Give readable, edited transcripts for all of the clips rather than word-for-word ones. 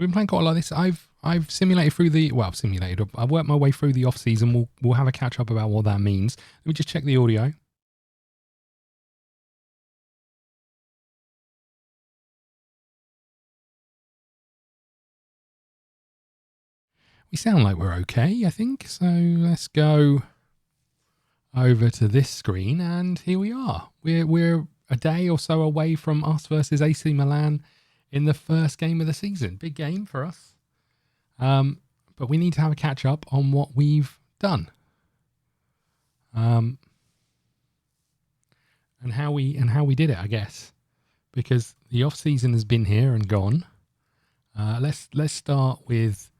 We've been playing quite a lot of this. I've simulated through the I've worked my way through the off season. We'll have a catch up about what that means. Let me just check the audio. We sound like we're okay, I think. So let's go over to this screen, and here we are. We're a day or so away from us versus AC Milan in the first game of the season. Big game for us. But we need to have a catch up on what we've done. And how we did it, I guess. Because the off season has been here and gone. Let's start with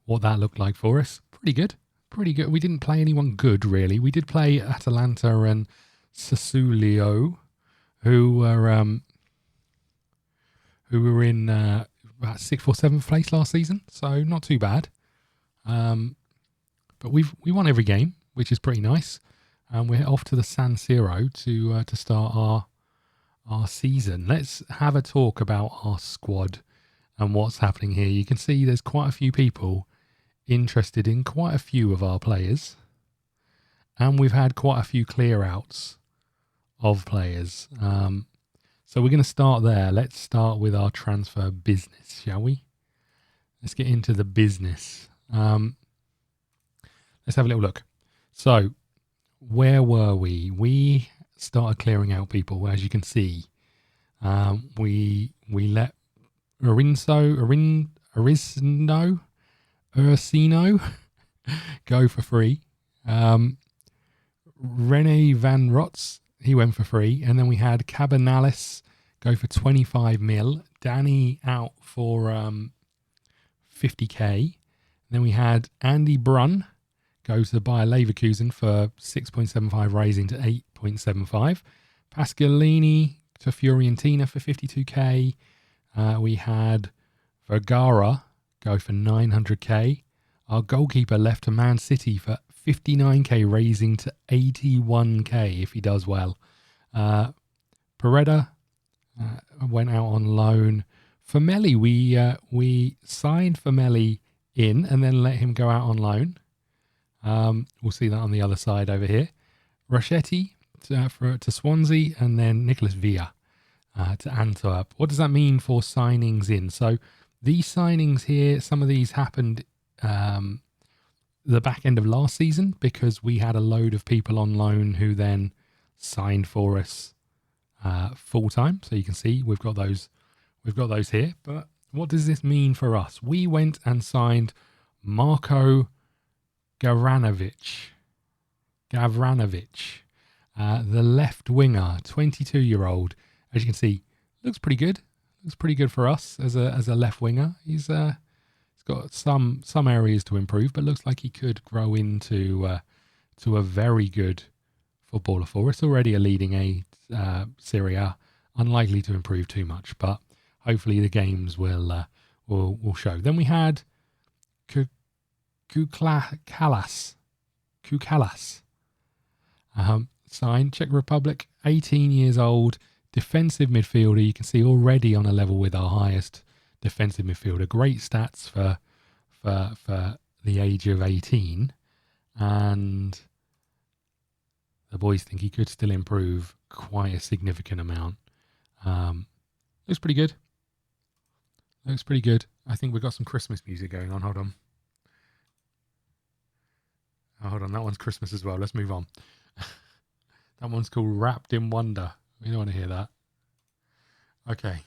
what that looked like for us. Pretty good. We didn't play anyone good, really. We did play Atalanta and Sassuolo, who were in about 6th or 7th place last season, so not too bad. But we won every game, which is pretty nice. And we're off to the San Siro to start our season. Let's have a talk about our squad and what's happening here. You can see there's quite a few people interested in quite a few of our players, and we've had quite a few clear outs of players. So we're going to start there. Let's start with our transfer business, shall we? Let's get into the business. Let's have a little look. So where were we? We started clearing out people, as you can see. We let Ursino go for free. Rene Van Rotz, he went for free. And then we had Cabanales go for 25 mil. Danny out for 50k. And then we had Andy Brunn go to Bayer Leverkusen for 6.75, raising to 8.75. Pasqualini to Fiorentina for 52k. We had Vergara go for 900k. Our goalkeeper left to Man City for 59k, raising to 81k if he does well. Pereda went out on loan. Formelli, we signed Formelli in and then let him go out on loan. We'll see that on the other side over here. Rachetti to Swansea, and then Nicholas Villa to Antwerp. What does that mean for signings in? So these signings here, some of these happened the back end of last season because we had a load of people on loan who then signed for us full time. So you can see we've got those here. But what does this mean for us? We went and signed Marko Gavranovic, the left winger, 22-year-old. As you can see, looks pretty good. Looks pretty good for us as a left winger. He's got some areas to improve, but looks like he could grow into to a very good footballer for us. Already a leading Serie A, unlikely to improve too much, but hopefully the games will show. Then we had Kukalas, signed, Czech Republic, 18 years old, defensive midfielder. You can see already on a level with our highest defensive midfielder. Great stats for the age of 18, and the boys think he could still improve quite a significant amount. Looks pretty good. I think we've got some Christmas music going on. Hold on. That one's Christmas as well. Let's move on. That one's called Wrapped in Wonder. We don't want to hear that. Okay.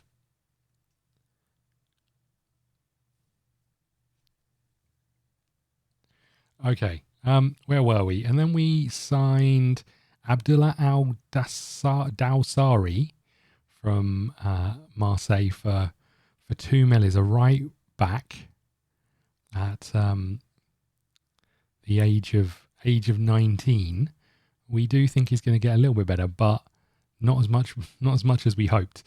Where were we? And then we signed Abdullah Al-Dawsari from Marseille for 2 mil as a right back at the age of 19. We do think he's going to get a little bit better, but not as much as we hoped.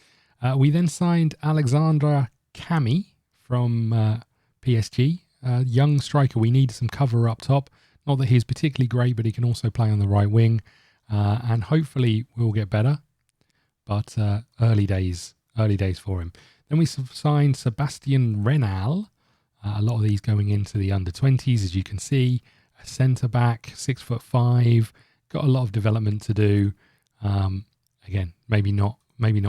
We then signed Alexandra Cami from PSG, a young striker. We need some cover up top. Not that he's particularly great, but he can also play on the right wing, and hopefully we'll get better. But early days for him. Then we signed Sebastian Renal A lot of these going into the under 20s, as you can see. A centre back, 6'5", got a lot of development to do. Again, maybe not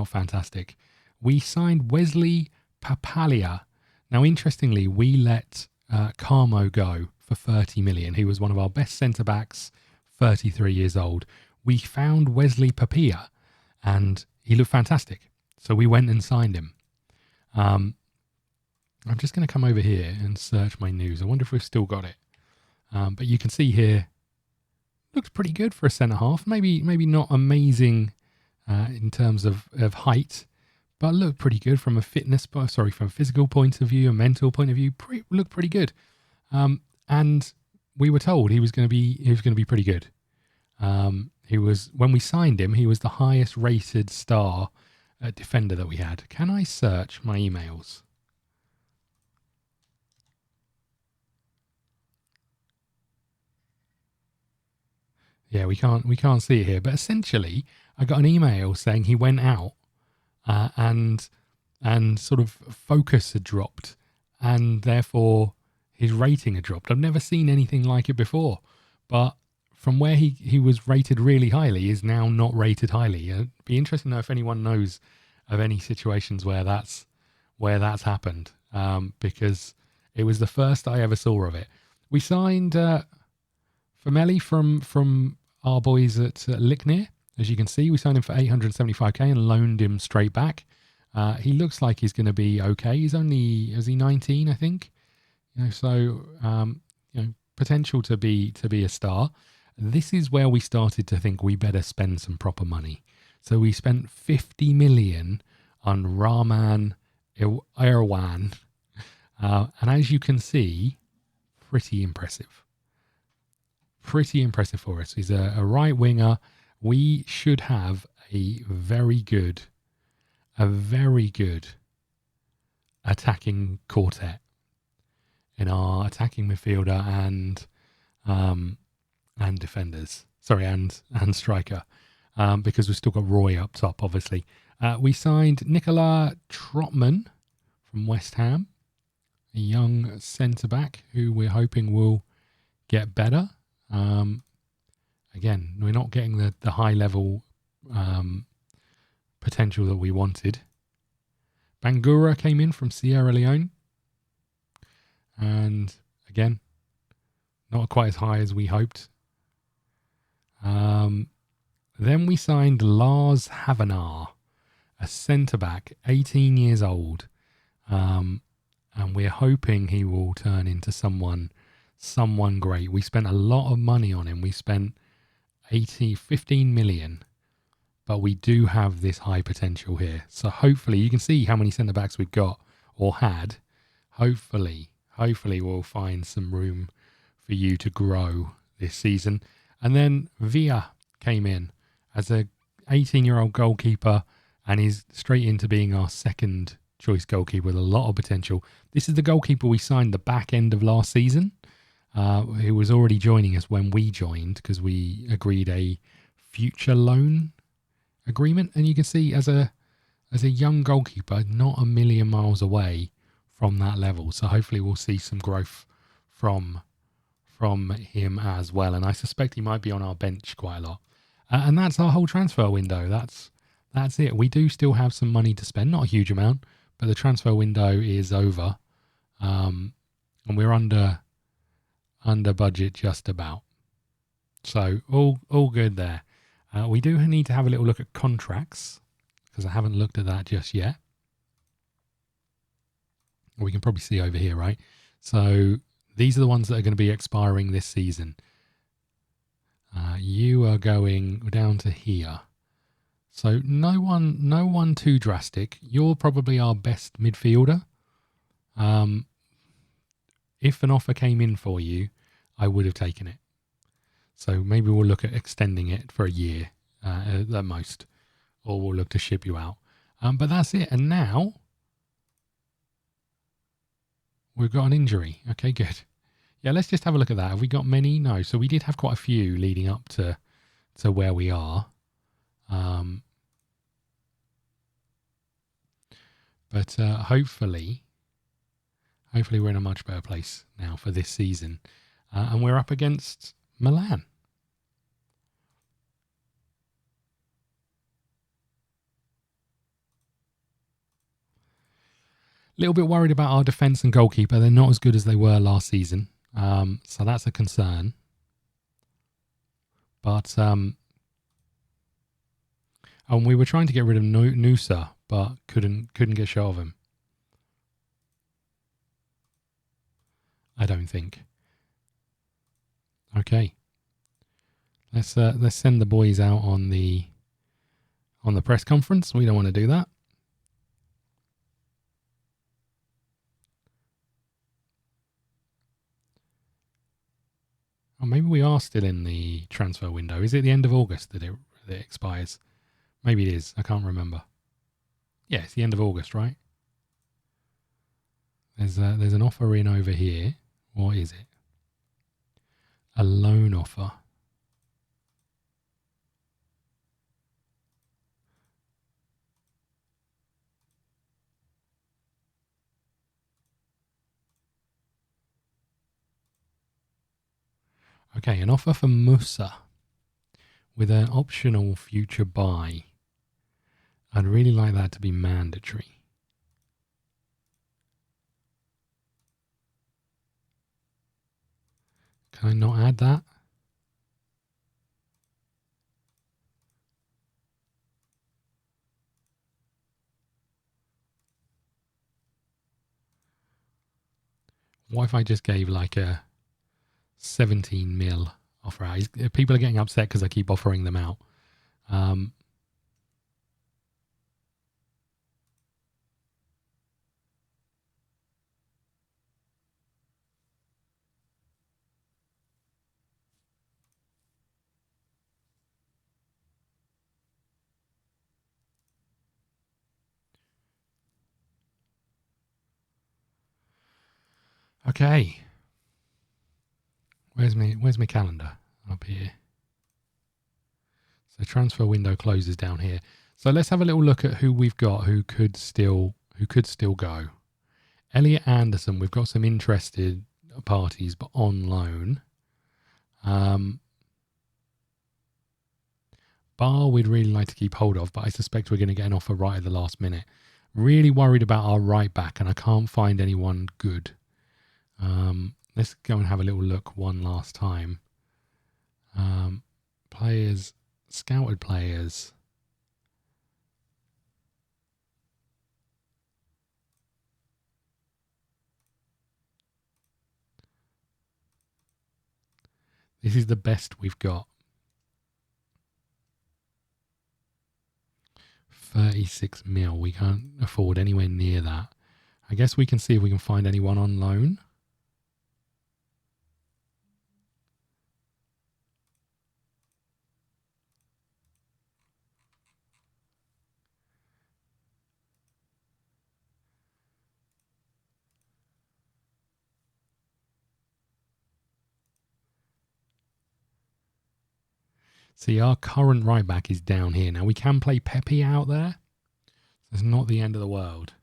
fantastic. We signed Wesley Papalia. Now, interestingly, we let Carmo go for 30 million. He was one of our best centre backs, 33 years old. We found Wesley Papia, and he looked fantastic. So we went and signed him. I'm just going to come over here and search my news. I wonder if we've still got it. But you can see here, looks pretty good for a centre half. Maybe not amazing in terms of height, but looked pretty good from a from a physical point of view, a mental point of view. Looked pretty good. And we were told he was going to be pretty good. When we signed him, he was the highest rated star defender that we had. Can I search my emails? Yeah, we can't see it here, but essentially, I got an email saying he went out and sort of focus had dropped, and therefore his rating had dropped. I've never seen anything like it before, but from where he was rated really highly is now not rated highly. It'd be interesting to know if anyone knows of any situations where that's happened, because it was the first I ever saw of it. We signed Formelli from our boys at Licknir. As you can see, we signed him for 875k and loaned him straight back. He looks like he's going to be okay. Is he 19, I think? So potential to be a star. This is where we started to think we better spend some proper money. So we spent 50 million on Rahman Irwan, and as you can see, pretty impressive. Pretty impressive for us. He's a right winger. We should have a very good attacking quartet in our attacking midfielder and defenders. Sorry, and striker, because we've still got Roy up top, obviously. We signed Nicola Trotman from West Ham, a young centre-back who we're hoping will get better. Again, we're not getting the high-level potential that we wanted. Bangura came in from Sierra Leone. And again, not quite as high as we hoped. Then we signed Lars Havenar, a centre-back, 18 years old. And we're hoping he will turn into someone great. We spent a lot of money on him. We spent 15 million. But we do have this high potential here. So hopefully, you can see how many centre-backs we've got or had. Hopefully we'll find some room for you to grow this season. And then Villa came in as a 18-year-old goalkeeper, and he's straight into being our second choice goalkeeper with a lot of potential. This is the goalkeeper we signed the back end of last season, who was already joining us when we joined because we agreed a future loan agreement. And you can see as a young goalkeeper, not a million miles away from that level. So hopefully we'll see some growth from him as well. And I suspect he might be on our bench quite a lot. And that's our whole transfer window. That's it. We do still have some money to spend, not a huge amount, but the transfer window is over. And we're under budget just about. So all good there. We do need to have a little look at contracts because I haven't looked at that just yet. We can probably see over here, right? So these are the ones that are going to be expiring this season. You are going down to here. So no one too drastic. You're probably our best midfielder. If an offer came in for you, I would have taken it. So maybe we'll look at extending it for a year at the most, or we'll look to ship you out. But that's it. And now we've got an injury. Okay, good. Yeah, let's just have a look at that. Have we got many? No. So we did have quite a few leading up to where we are. But hopefully Hopefully we're in a much better place now for this season. And we're up against Milan. A little bit worried about our defence and goalkeeper. They're not as good as they were last season. So that's a concern. But and we were trying to get rid of Nusa, but couldn't get shot of him. I don't think. Okay. Let's send the boys out on the press conference. We don't want to do that. Or maybe we are still in the transfer window. Is it the end of August that it expires? Maybe it is. I can't remember. Yeah, it's the end of August, right? There's an offer in over here. What is it? A loan offer. Okay, an offer for Musa with an optional future buy. I'd really like that to be mandatory. Can I not add that? What if I just gave like a 17 mil offer out? People are getting upset because I keep offering them out. Okay. Where's my calendar? Up here. So transfer window closes down here. So let's have a little look at who we've got who could still go. Elliot Anderson, we've got some interested parties, but on loan. Bar we'd really like to keep hold of, but I suspect we're going to get an offer right at the last minute. Really worried about our right back, and I can't find anyone good. Let's go and have a little look one last time. Players, scouted players. This is the best we've got. 36 mil. We can't afford anywhere near that. I guess we can see if we can find anyone on loan. See, our current right back is down here. Now, we can play Pepe out there. It's not the end of the world.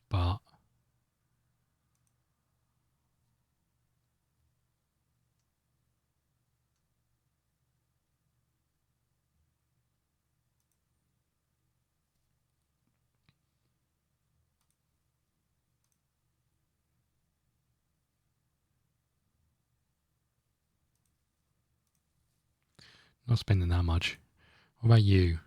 But not spending that much. What about you?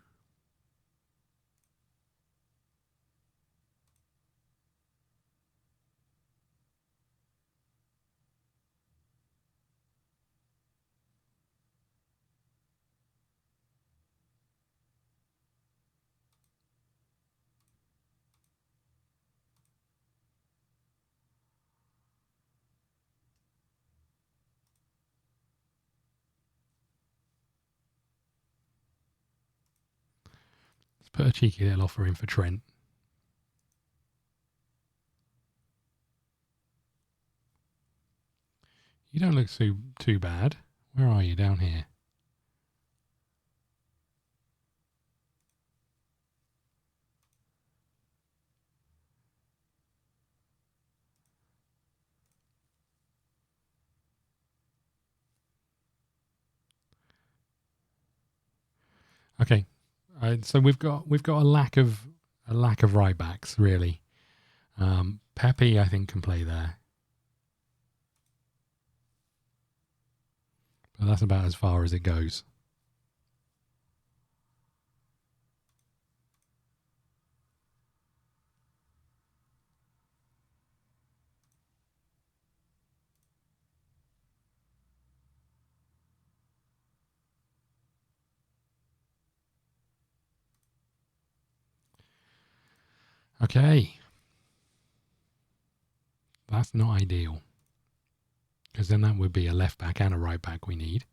Let's put a cheeky little offer in for Trent. You don't look too bad. Where are you? Down here. Okay, so we've got a lack of right backs really. Pepe, I think, can play there, but that's about as far as it goes. Okay, that's not ideal because then that would be a left back and a right back we need.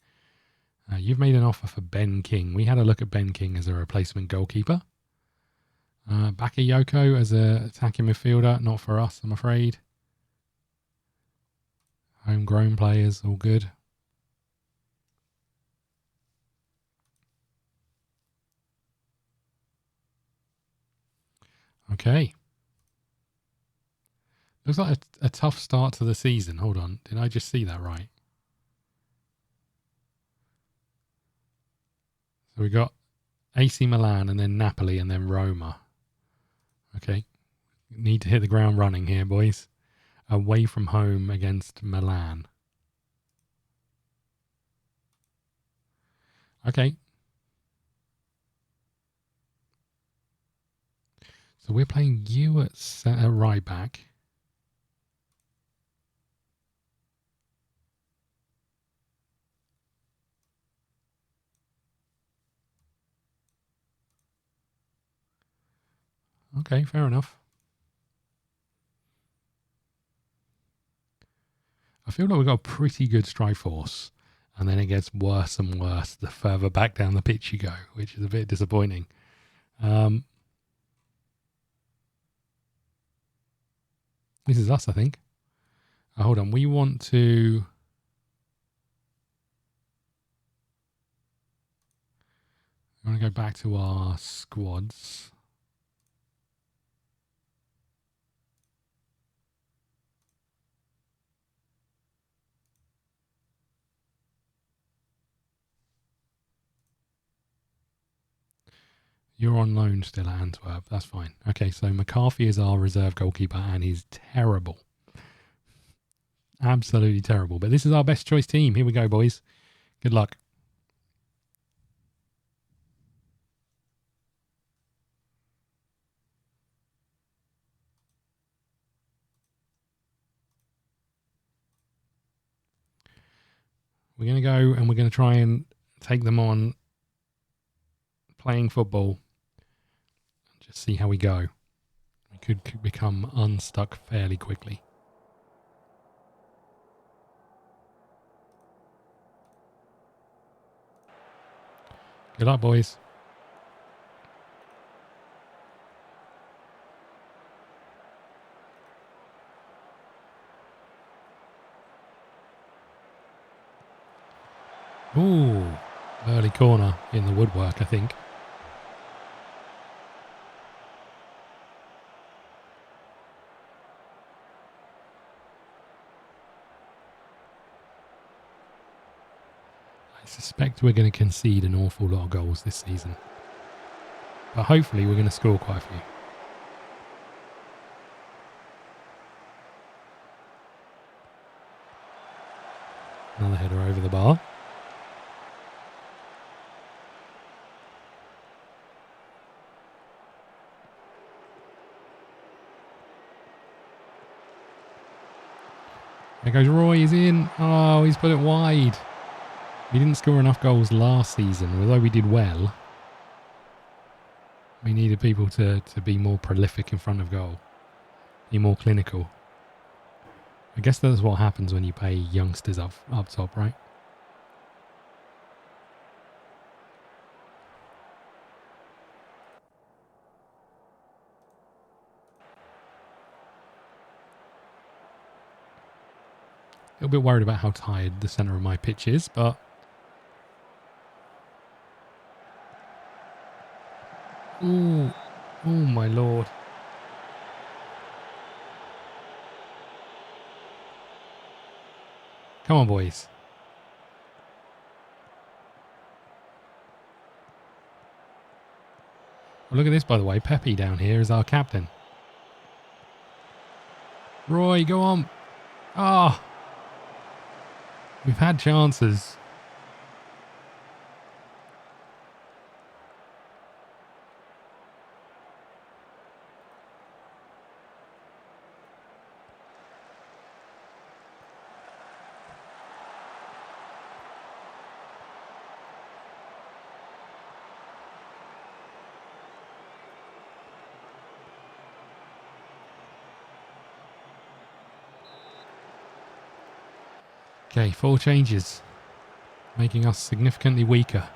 You've made an offer for Ben King. We had a look at Ben King as a replacement goalkeeper. Bakayoko as a attacking midfielder, not for us, I'm afraid. Homegrown players, all good. Okay. Looks like a tough start to the season. Hold on. Did I just see that right? So we got AC Milan and then Napoli and then Roma. Okay. Need to hit the ground running here, boys. Away from home against Milan. Okay. So we're playing you at right back. Okay, fair enough. I feel like we've got a pretty good strike force, and then it gets worse and worse the further back down the pitch you go, which is a bit disappointing. This is us, I think. Hold on, we want to... I want to go back to our squads. You're on loan still at Antwerp. That's fine. Okay, so McCarthy is our reserve goalkeeper, and he's terrible. Absolutely terrible. But this is our best choice team. Here we go, boys. Good luck. We're going to go and we're going to try and take them on playing football. Just see how we go. We could become unstuck fairly quickly. Good luck, boys. Ooh, early corner in the woodwork, I think. I suspect we're going to concede an awful lot of goals this season. But hopefully we're going to score quite a few. Another header over the bar. There goes Roy, he's in. Oh, he's put it wide. We didn't score enough goals last season, although we did well. We needed people to be more prolific in front of goal. Be more clinical. I guess that's what happens when you pay youngsters up top, right? A little bit worried about how tired the centre of my pitch is, but... Ooh. Oh, my lord. Come on, boys. Oh, look at this, by the way. Pepe down here is our captain. Roy, go on. Ah, we've had chances. Okay, 4 changes, making us significantly weaker.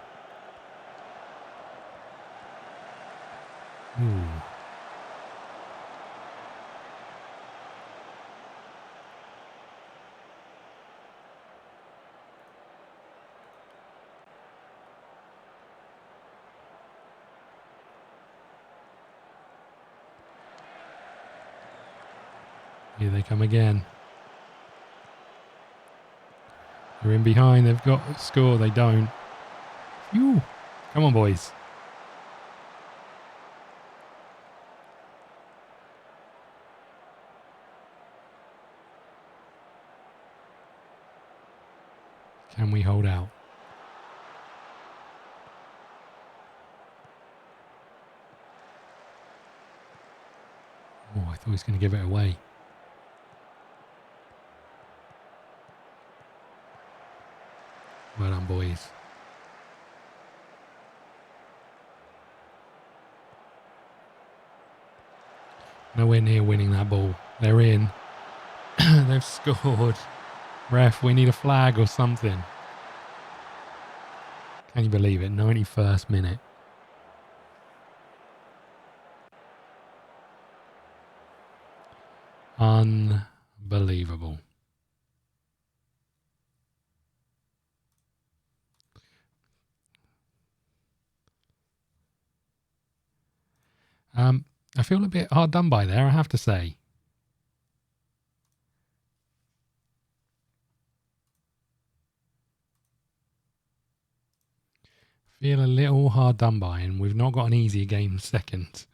Ooh. Here they come again. They're in behind. They've got a score. They don't. Phew. Come on, boys. Can we hold out? Oh, I thought he was going to give it away. Well done, boys. Nowhere near winning that ball. They're in. They've scored. Ref, we need a flag or something. Can you believe it? 91st minute. Unbelievable. I feel a bit hard done by there, I have to say. Feel a little hard done by, and we've not got an easier game second.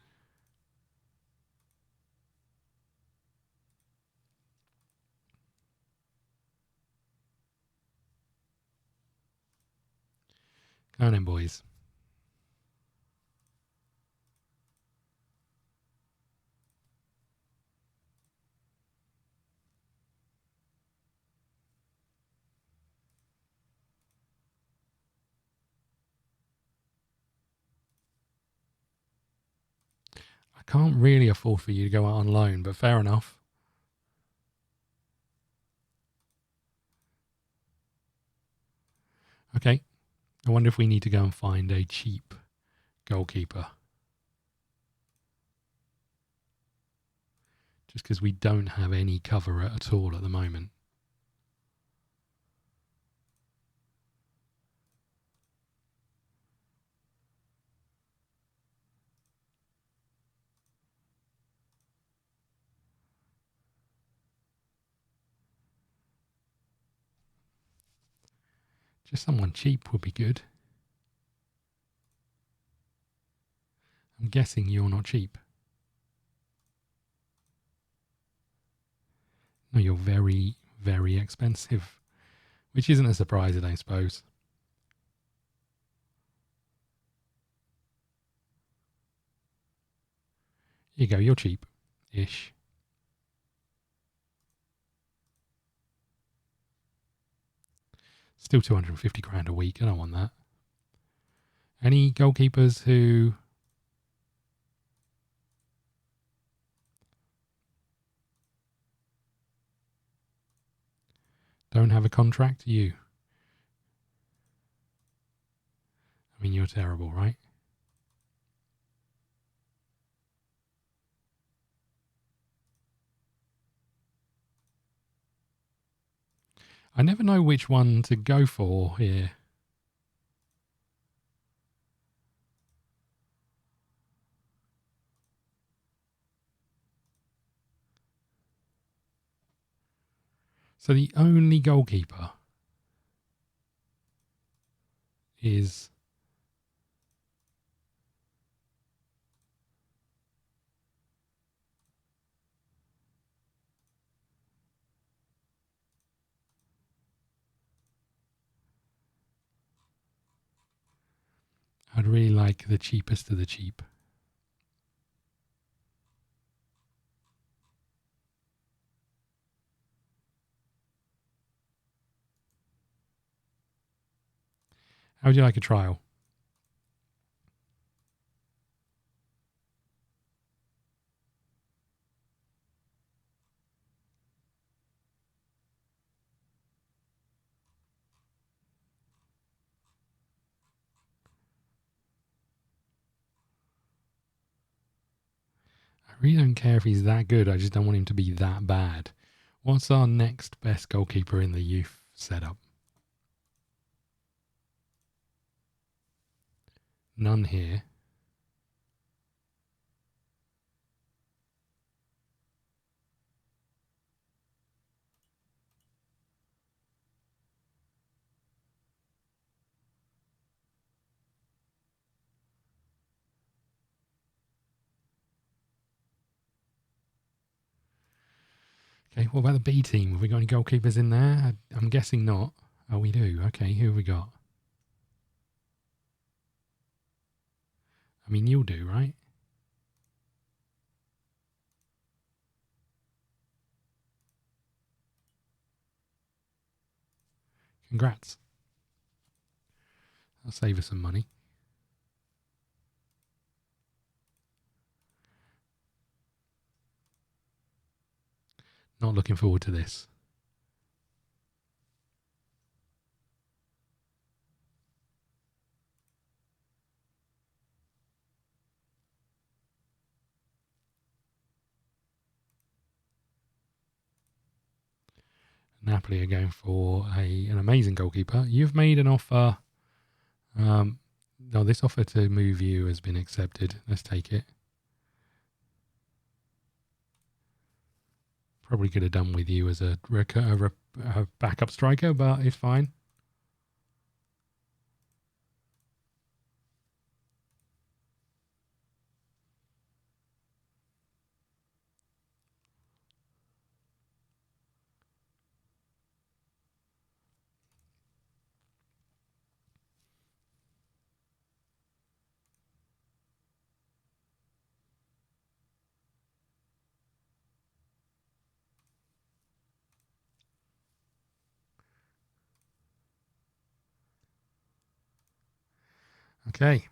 Go on then, boys. I can't really afford for you to go out on loan, but fair enough. Okay. I wonder if we need to go and find a cheap goalkeeper. Just because we don't have any cover at all at the moment. Just someone cheap would be good. I'm guessing you're not cheap. No, you're very, very expensive. Which isn't a surprise, I don't suppose. Here you go, you're cheap-ish. Still 250 grand a week. I don't want that. Any goalkeepers who don't have a contract? You. I mean, you're terrible, right? I never know which one to go for here. So the only goalkeeper is really like the cheapest of the cheap. How would you like a trial? I really don't care if he's that good. I just don't want him to be that bad. What's our next best goalkeeper in the youth setup? None here. Okay, what about the B team? Have we got any goalkeepers in there? I'm guessing not. Oh, we do. Okay, who have we got? I mean, you'll do, right? Congrats. That'll save us some money. Not looking forward to this. Napoli are going for an amazing goalkeeper. You've made an offer. No, this offer to move you has been accepted. Let's take it. Probably could have done with you as a backup striker, but it's fine. Okay.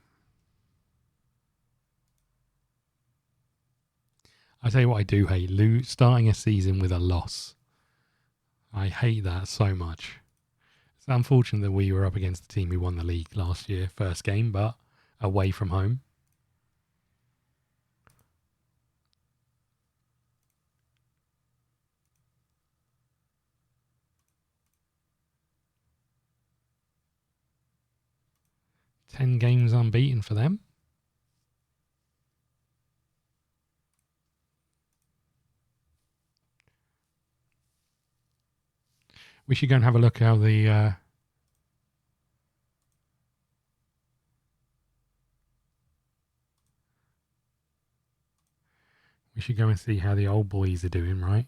I tell you what I do hate. Starting a season with a loss. I hate that so much. It's unfortunate that we were up against the team who won the league last year, first game, but away from home. Ten games unbeaten for them. We should go and have a look how the we should go and see how the old boys are doing, right?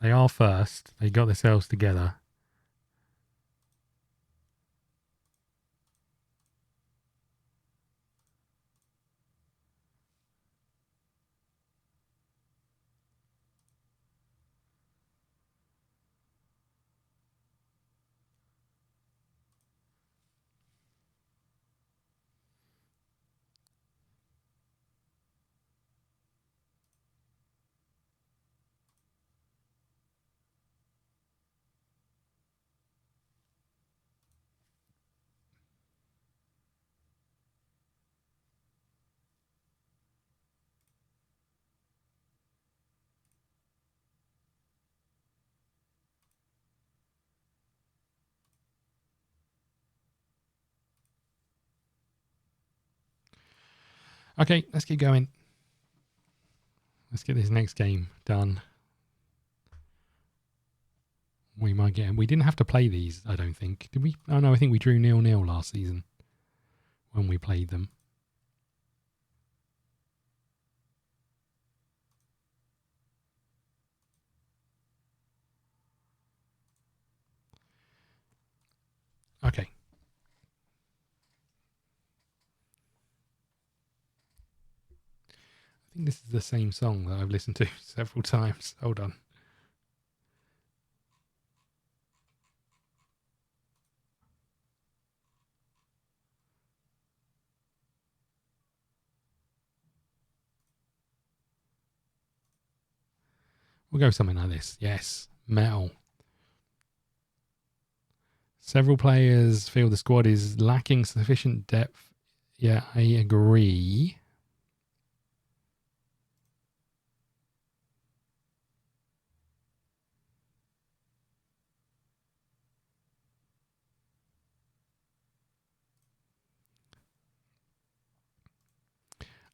They are first. They got themselves together. Okay, let's keep going. Let's get this next game done. We might get. We didn't have to play these, I don't think. Did we? Oh no, I think we drew 0-0 last season when we played them. Okay. I think this is the same song that I've listened to several times. Hold on. We'll go something like this. Yes, metal. Several players feel the squad is lacking sufficient depth. Yeah, I agree.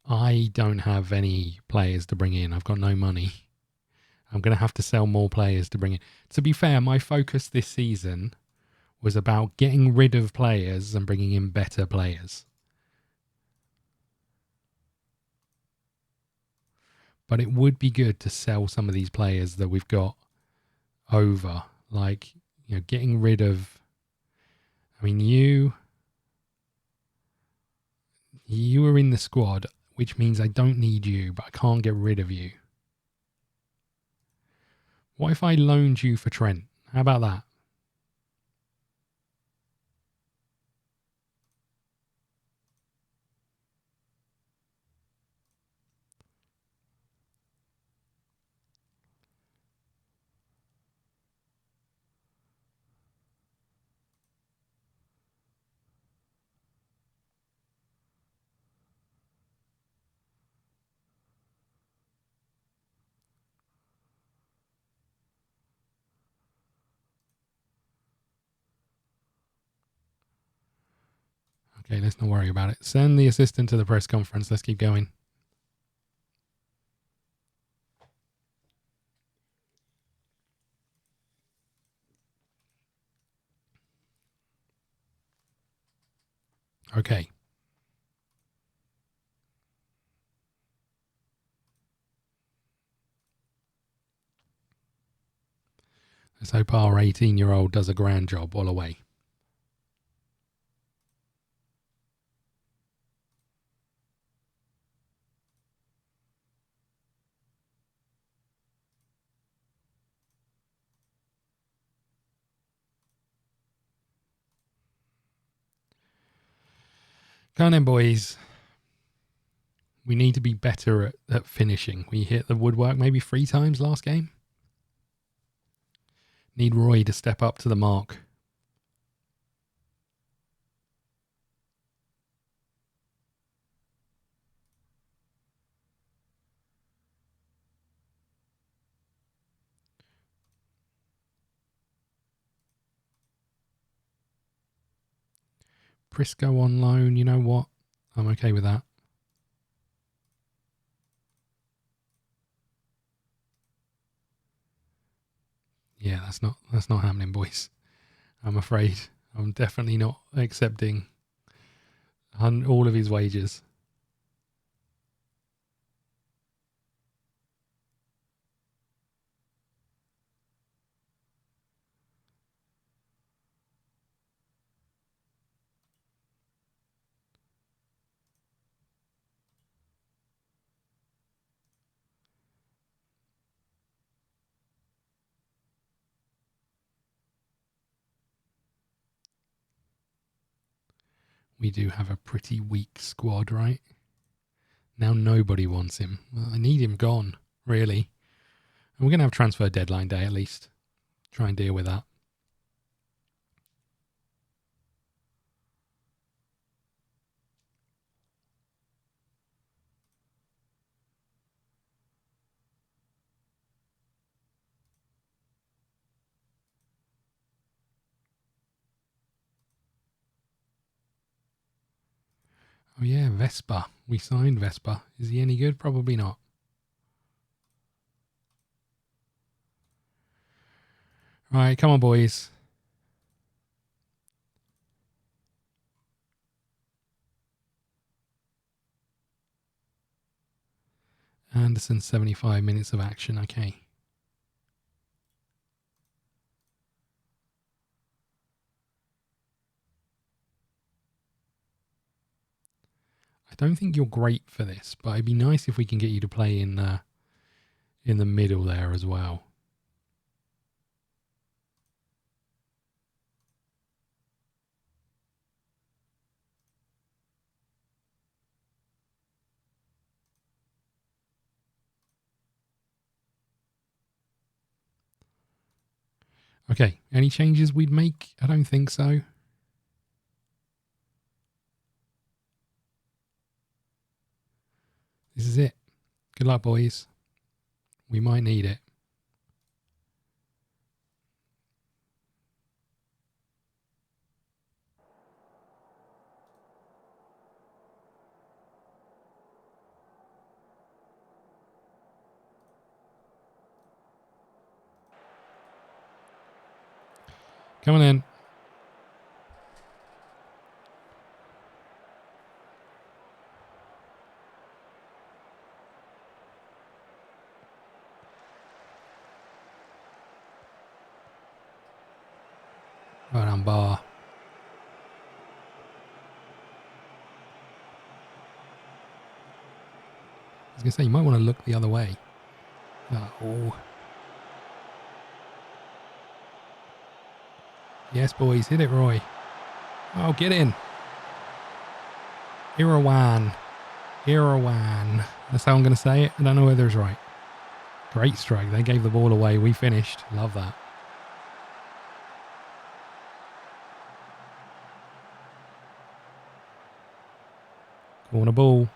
I don't have any players to bring in. I've got no money. I'm going to have to sell more players to bring in. To be fair, my focus this season was about getting rid of players and bringing in better players. But it would be good to sell some of these players that we've got over. Like, you know, getting rid of... I mean, you are in the squad, which means I don't need you, but I can't get rid of you. What if I loaned you for Trent? How about that? Okay, let's not worry about it. Send the assistant to the press conference. Let's keep going. Okay. Let's hope our 18-year-old does a grand job all away. Come on then, boys. We need to be better at finishing. We hit the woodwork maybe 3 times last game. Need Roy to step up to the mark. Prisco on loan. You know what? I'm okay with that. Yeah, that's not happening, boys. I'm afraid. I'm definitely not accepting all of his wages. We do have a pretty weak squad, right? Now nobody wants him. Well, I need him gone, really. And we're going to have transfer deadline day at least. Try and deal with that. Oh yeah, Vespa. We signed Vespa. Is he any good? Probably not. Right, come on, boys. Anderson, 75 minutes of action. Okay. don't think you're great for this, but it'd be nice if we can get you to play in the middle there as well. Okay, any changes we'd make? I don't think so. This is it. Good luck, boys. We might need it. Come on in. Well done, Bar. I was going to say, you might want to look the other way. Oh. Yes, boys. Hit it, Roy. Oh, get in. Irawan. Irawan. That's how I'm going to say it. I don't know whether it's right. Great strike. They gave the ball away. We finished. Love that. Corner ball.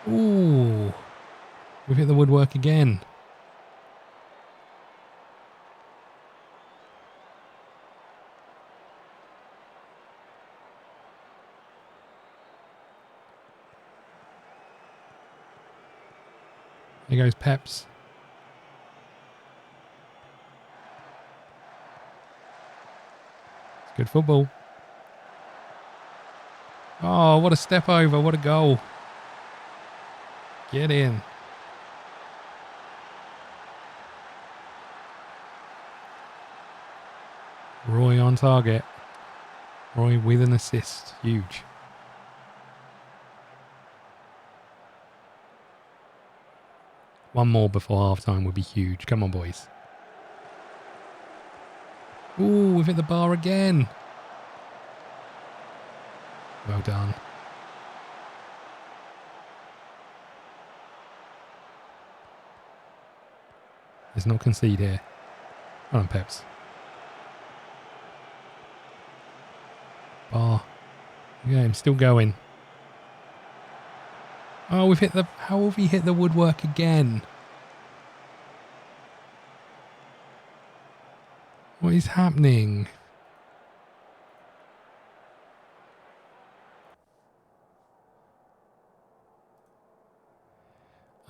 Ooh. We've hit the woodwork again. There goes Peps. It's good football. Oh, what a step over. What a goal. Get in. Roy on target. Roy with an assist. Huge. One more before half-time would be huge. Come on, boys. Ooh, we've hit the bar again. Well done. Let's not concede here. Come on, Peps. Bar. Yeah, I'm still going. Oh, we've hit the... How have we hit the woodwork again? What is happening?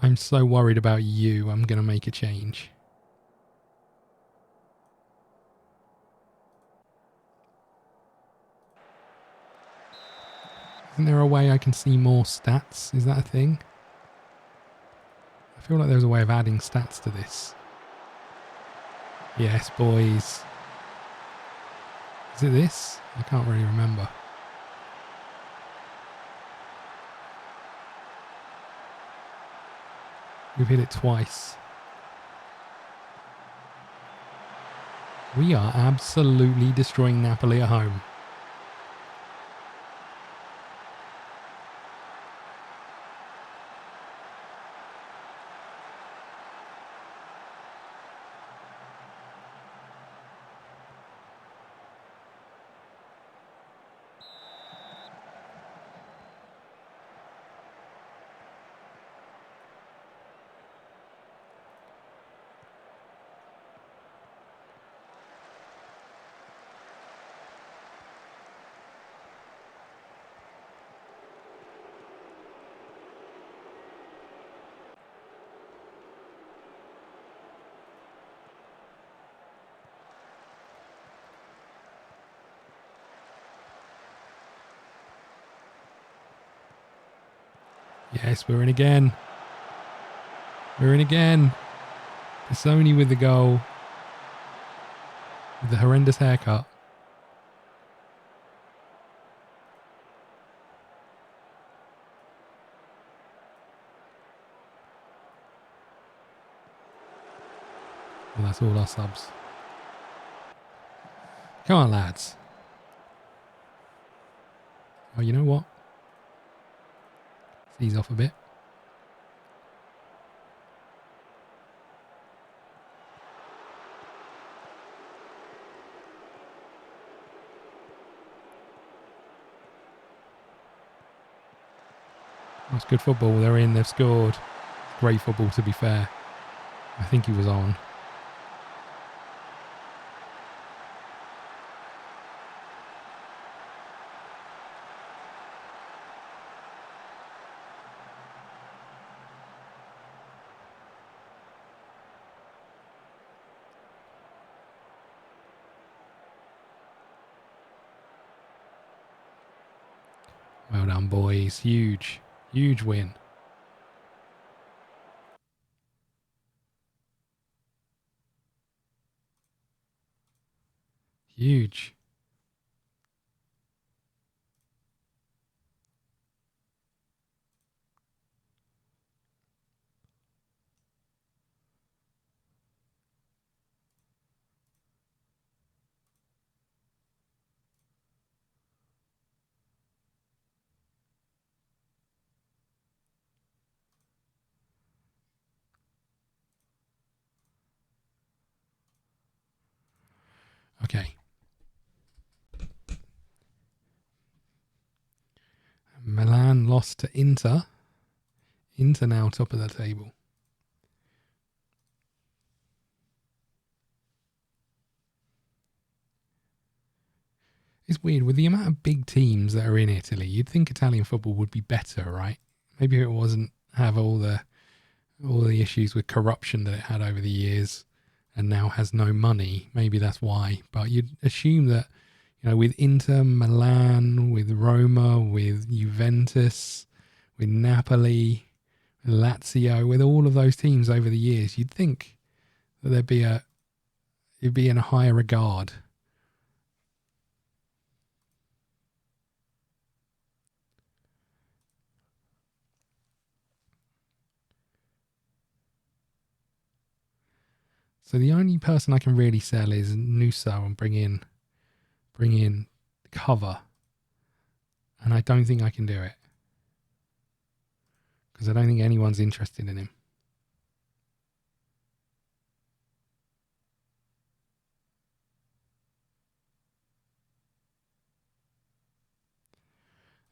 I'm so worried about you. I'm going to make a change. Isn't there a way I can see more stats? Is that a thing? I feel like there's a way of adding stats to this. Yes, boys. Is it this? I can't really remember. We've hit it twice. We are absolutely destroying Napoli at home. Yes, we're in again. We're in again. Pisoni with the goal. With the horrendous haircut. Well, that's all our subs. Come on, lads. Oh, you know what? Let's ease off a bit. That's good football. They're in. They've scored. Great football, to be fair. I think he was on. Well done, boys. Huge, huge win. Huge. Okay. Milan lost to Inter. Inter now top of the table. It's weird. With the amount of big teams that are in Italy, you'd think Italian football would be better, right? Maybe it wasn't have all the issues with corruption that it had over the years and now has no money. Maybe that's why. But you'd assume that, you know, with Inter, Milan, with Roma, with Juventus, with Napoli, with Lazio, with all of those teams over the years, you'd think that it'd be in a higher regard. So the only person I can really sell is Nusa and bring in cover. And I don't think I can do it. Because I don't think anyone's interested in him.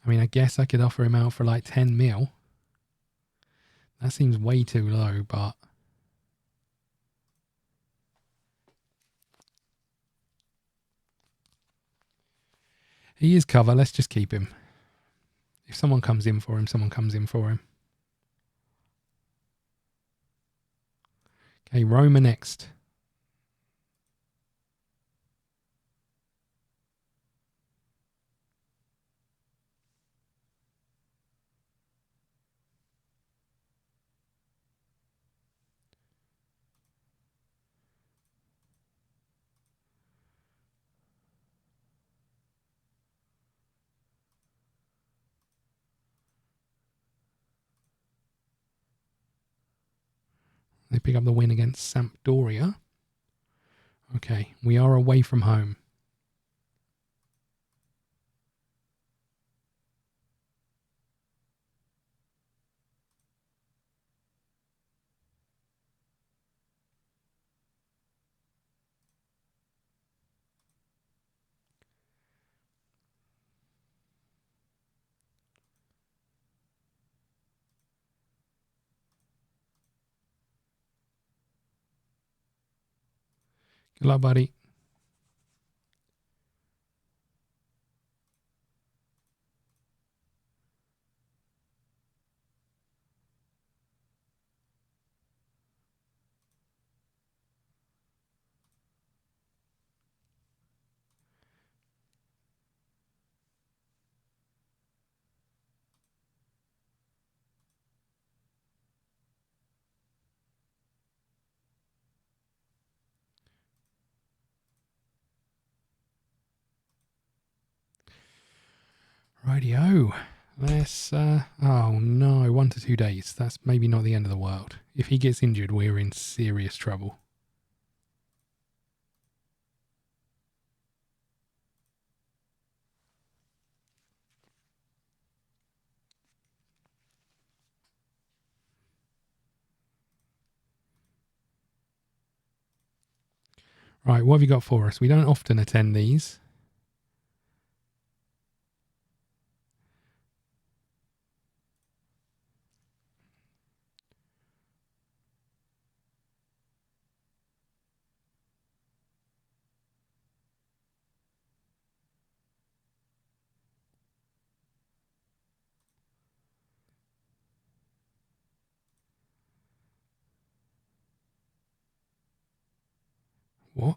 I mean, I guess I could offer him out for like 10 mil. That seems way too low, but he is cover. Let's just keep him. If someone comes in for him, someone comes in for him. Okay, Roma next. They pick up the win against Sampdoria. Okay, we are away from home. Good luck, buddy. Rightio. Let's, oh no, 1 to 2 days. That's maybe not the end of the world. If he gets injured, we're in serious trouble. Right, what have you got for us? We don't often attend these. What?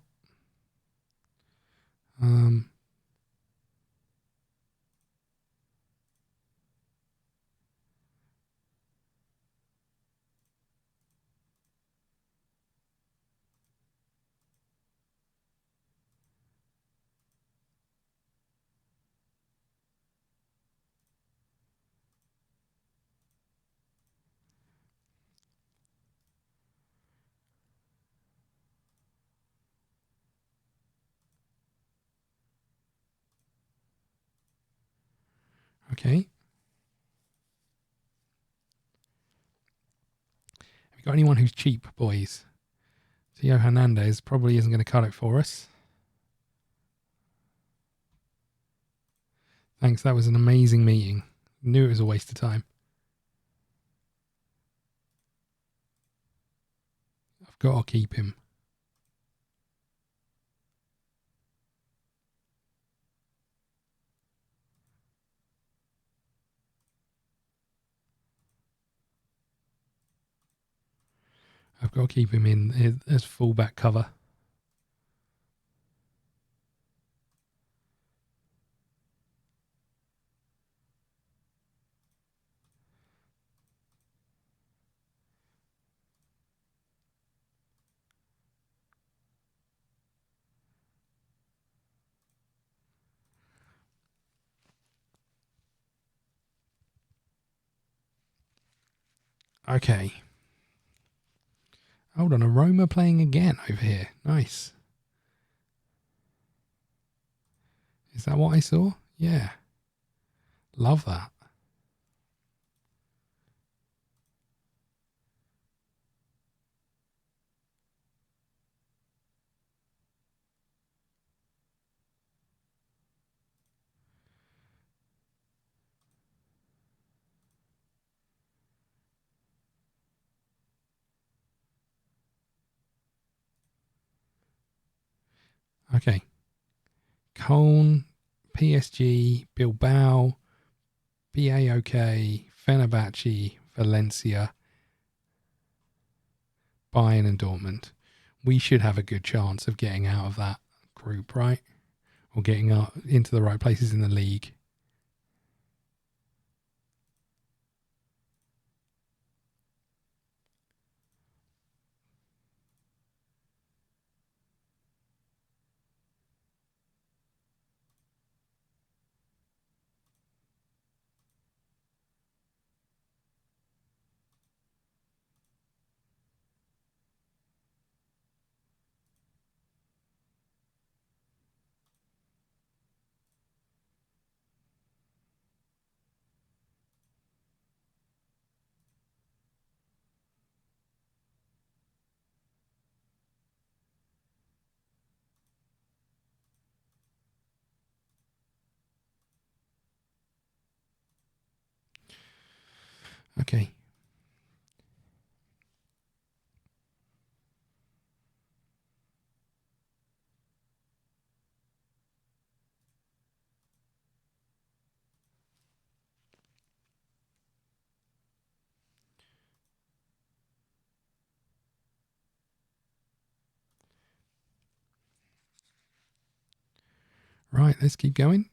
Okay. Have you got anyone who's cheap, boys? Theo Hernandez probably isn't going to cut it for us. Thanks, that was an amazing meeting. Knew it was a waste of time. I've got to keep him. I've got to keep him in as fullback cover. Okay. Hold on, Aroma playing again over here. Nice. Is that what I saw? Yeah. Love that. Okay. Cone, PSG, Bilbao, BAOK, Fenerbahce, Valencia, Bayern and Dortmund. We should have a good chance of getting out of that group, right? Or getting into the right places in the league. Okay. Right, let's keep going.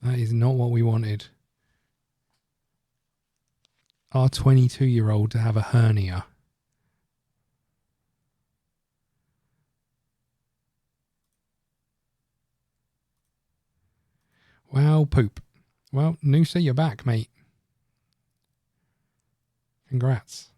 That is not what we wanted. Our 22-year-old to have a hernia. Well, poop. Well, Noosa, you're back, mate. Congrats.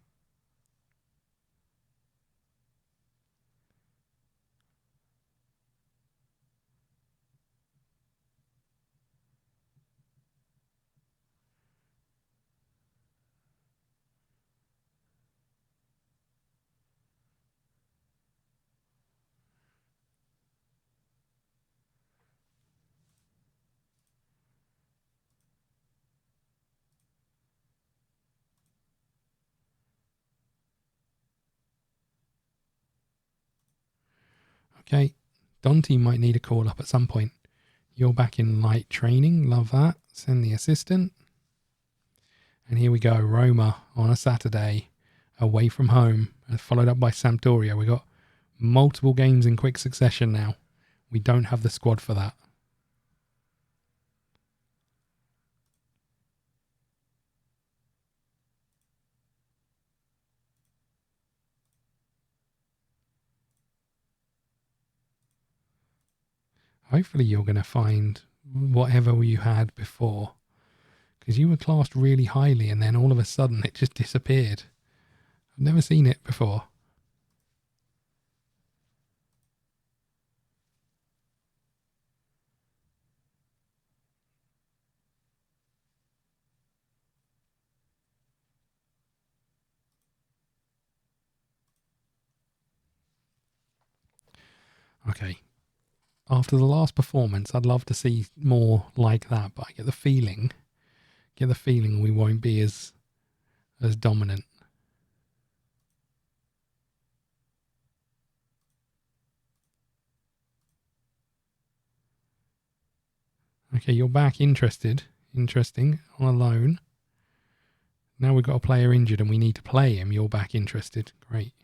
Okay, Dante might need a call up at some point. You're back in light training. Love that. Send the assistant. And here we go. Roma on a Saturday, away from home, followed up by Sampdoria. We got multiple games in quick succession now. We don't have the squad for that. Hopefully you're going to find whatever you had before, because you were classed really highly and then all of a sudden it just disappeared. I've never seen it before. Okay. After the last performance, I'd love to see more like that, but I get the feeling we won't be as dominant. Okay, you're back. Interesting. On a loan. Now we've got a player injured and we need to play him. You're back interested. Great.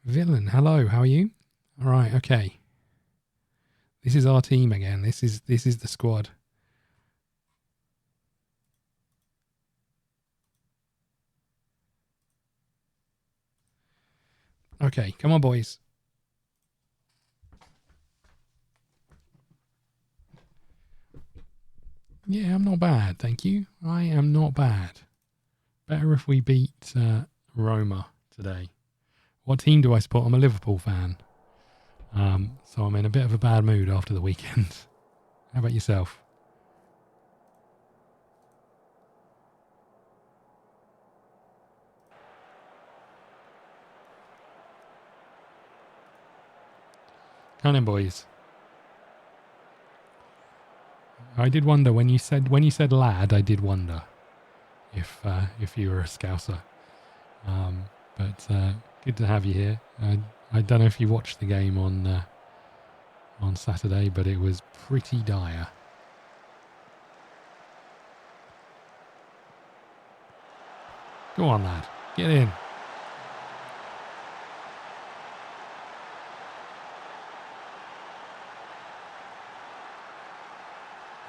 Villain, hello, how are you? All right, okay. This is our team again. This is the squad. Okay, come on, boys. Yeah, I'm not bad, thank you. I am not bad. Better if we beat Roma today. What team do I support? I'm a Liverpool fan. So I'm in a bit of a bad mood after the weekend. How about yourself? Come on, boys. I did wonder when you said lad. I did wonder if you were a Scouser. But good to have you here. I don't know if you watched the game on Saturday, but it was pretty dire. Go on, lad. Get in.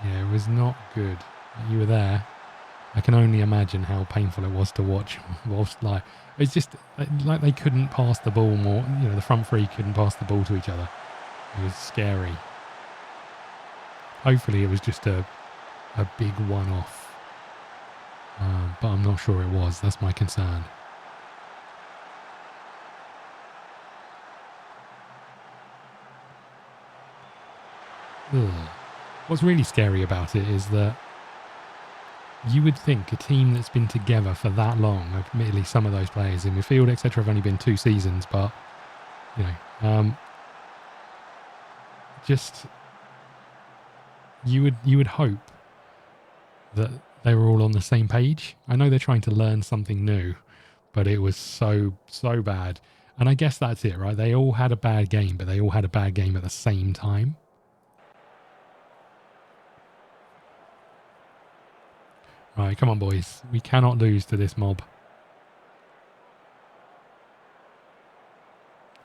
Yeah, it was not good. You were there. I can only imagine how painful it was to watch. Whilst it's just like they couldn't pass the ball more. You know, the front three couldn't pass the ball to each other. It was scary. Hopefully, it was just a big one-off. But I'm not sure it was. That's my concern. Ugh. What's really scary about it is that you would think a team that's been together for that long, admittedly some of those players in midfield, etc., have only been 2 seasons, but you know, just you would hope that they were all on the same page. I know they're trying to learn something new, but it was so bad. And I guess that's it, right? They all had a bad game, but they all had a bad game at the same time. Right, come on, boys. We cannot lose to this mob.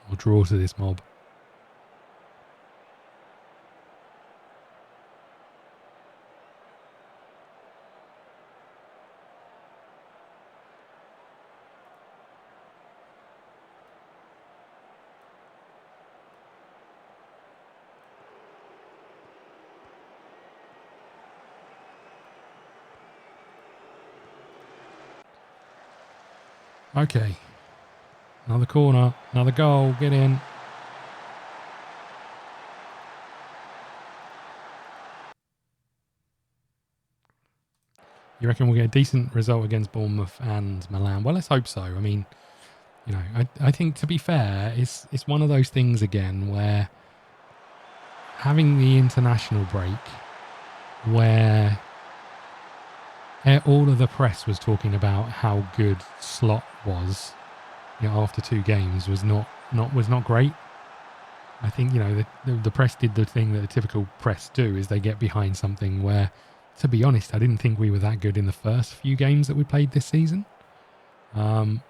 Or draw to this mob. Okay. Another corner. Another goal. Get in. You reckon we'll get a decent result against Bournemouth and Milan? Well, let's hope so. I mean, you know, I think, to be fair, it's one of those things again where having the international break, where all of the press was talking about how good Slot was, you know, after 2 games was not great. I think, you know, the press did the thing that the typical press do, is they get behind something where, to be honest, I didn't think we were that good in the first few games that we played this season. The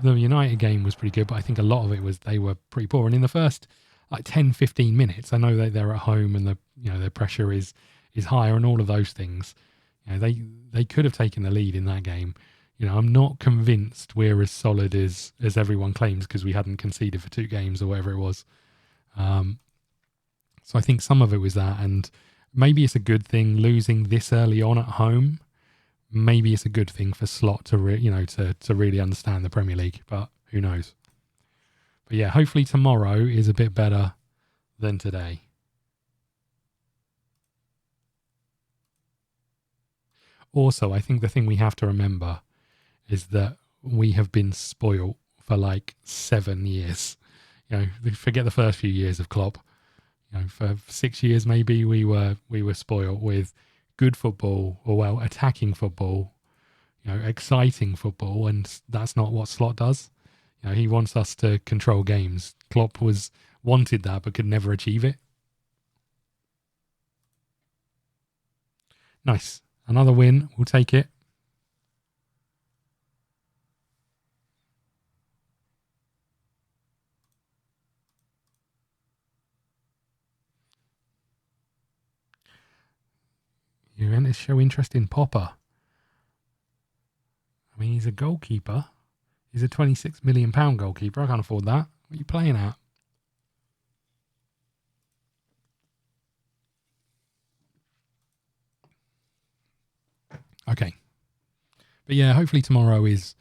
United game was pretty good, but I think a lot of it was they were pretty poor. And in the first like 10, 15 minutes, I know that they're at home and their pressure is higher and all of those things. You know, they could have taken the lead in that game. You know, I'm not convinced we're as solid as everyone claims, because we hadn't conceded for 2 games or whatever it was. So I think some of it was that, and maybe it's a good thing losing this early on at home. Maybe it's a good thing for Slot to really understand the Premier League, but who knows? But yeah, hopefully tomorrow is a bit better than today. Also, I think the thing we have to remember is that we have been spoiled for like 7 years. You know, forget the first few years of Klopp. You know, for 6 years maybe we were spoiled with good football, or well, attacking football, you know, exciting football, and that's not what Slot does. You know, he wants us to control games. Klopp wanted that but could never achieve it. Nice. Another win. We'll take it. Juventus show interest in Popper. I mean, he's a goalkeeper. He's a £26 million goalkeeper. I can't afford that. What are you playing at? Okay. But yeah, hopefully tomorrow is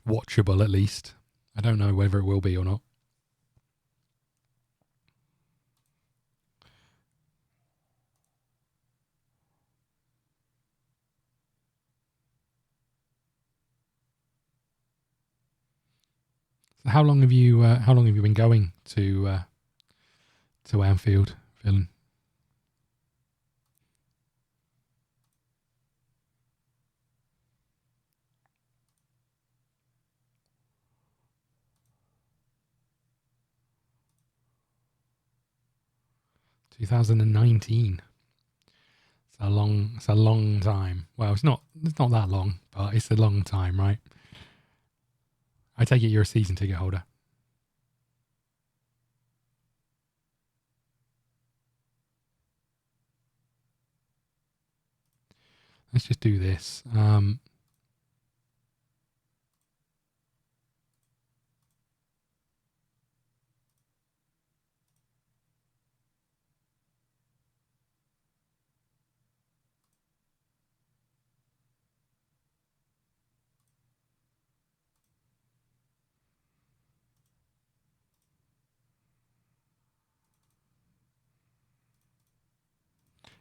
watchable at least. I don't know whether it will be or not. So how long have you been going to Anfield, Villain? – 2019. It's a long time. Well, it's not that long, but it's a long time, right? I take it you're a season ticket holder. Let's just do this.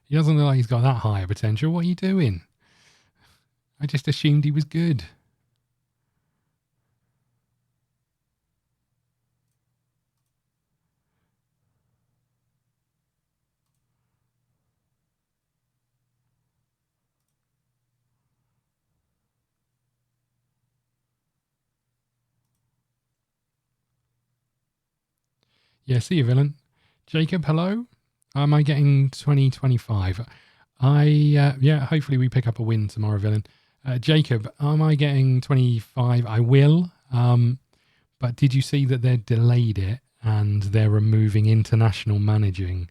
He doesn't look like he's got that high a potential. What are you doing? I just assumed he was good. Yeah, see you, Villain. Jacob, hello. Am I getting 2025? Hopefully we pick up a win tomorrow, Villain. Jacob, am I getting 25? I will. But did you see that they've delayed it and they're removing international managing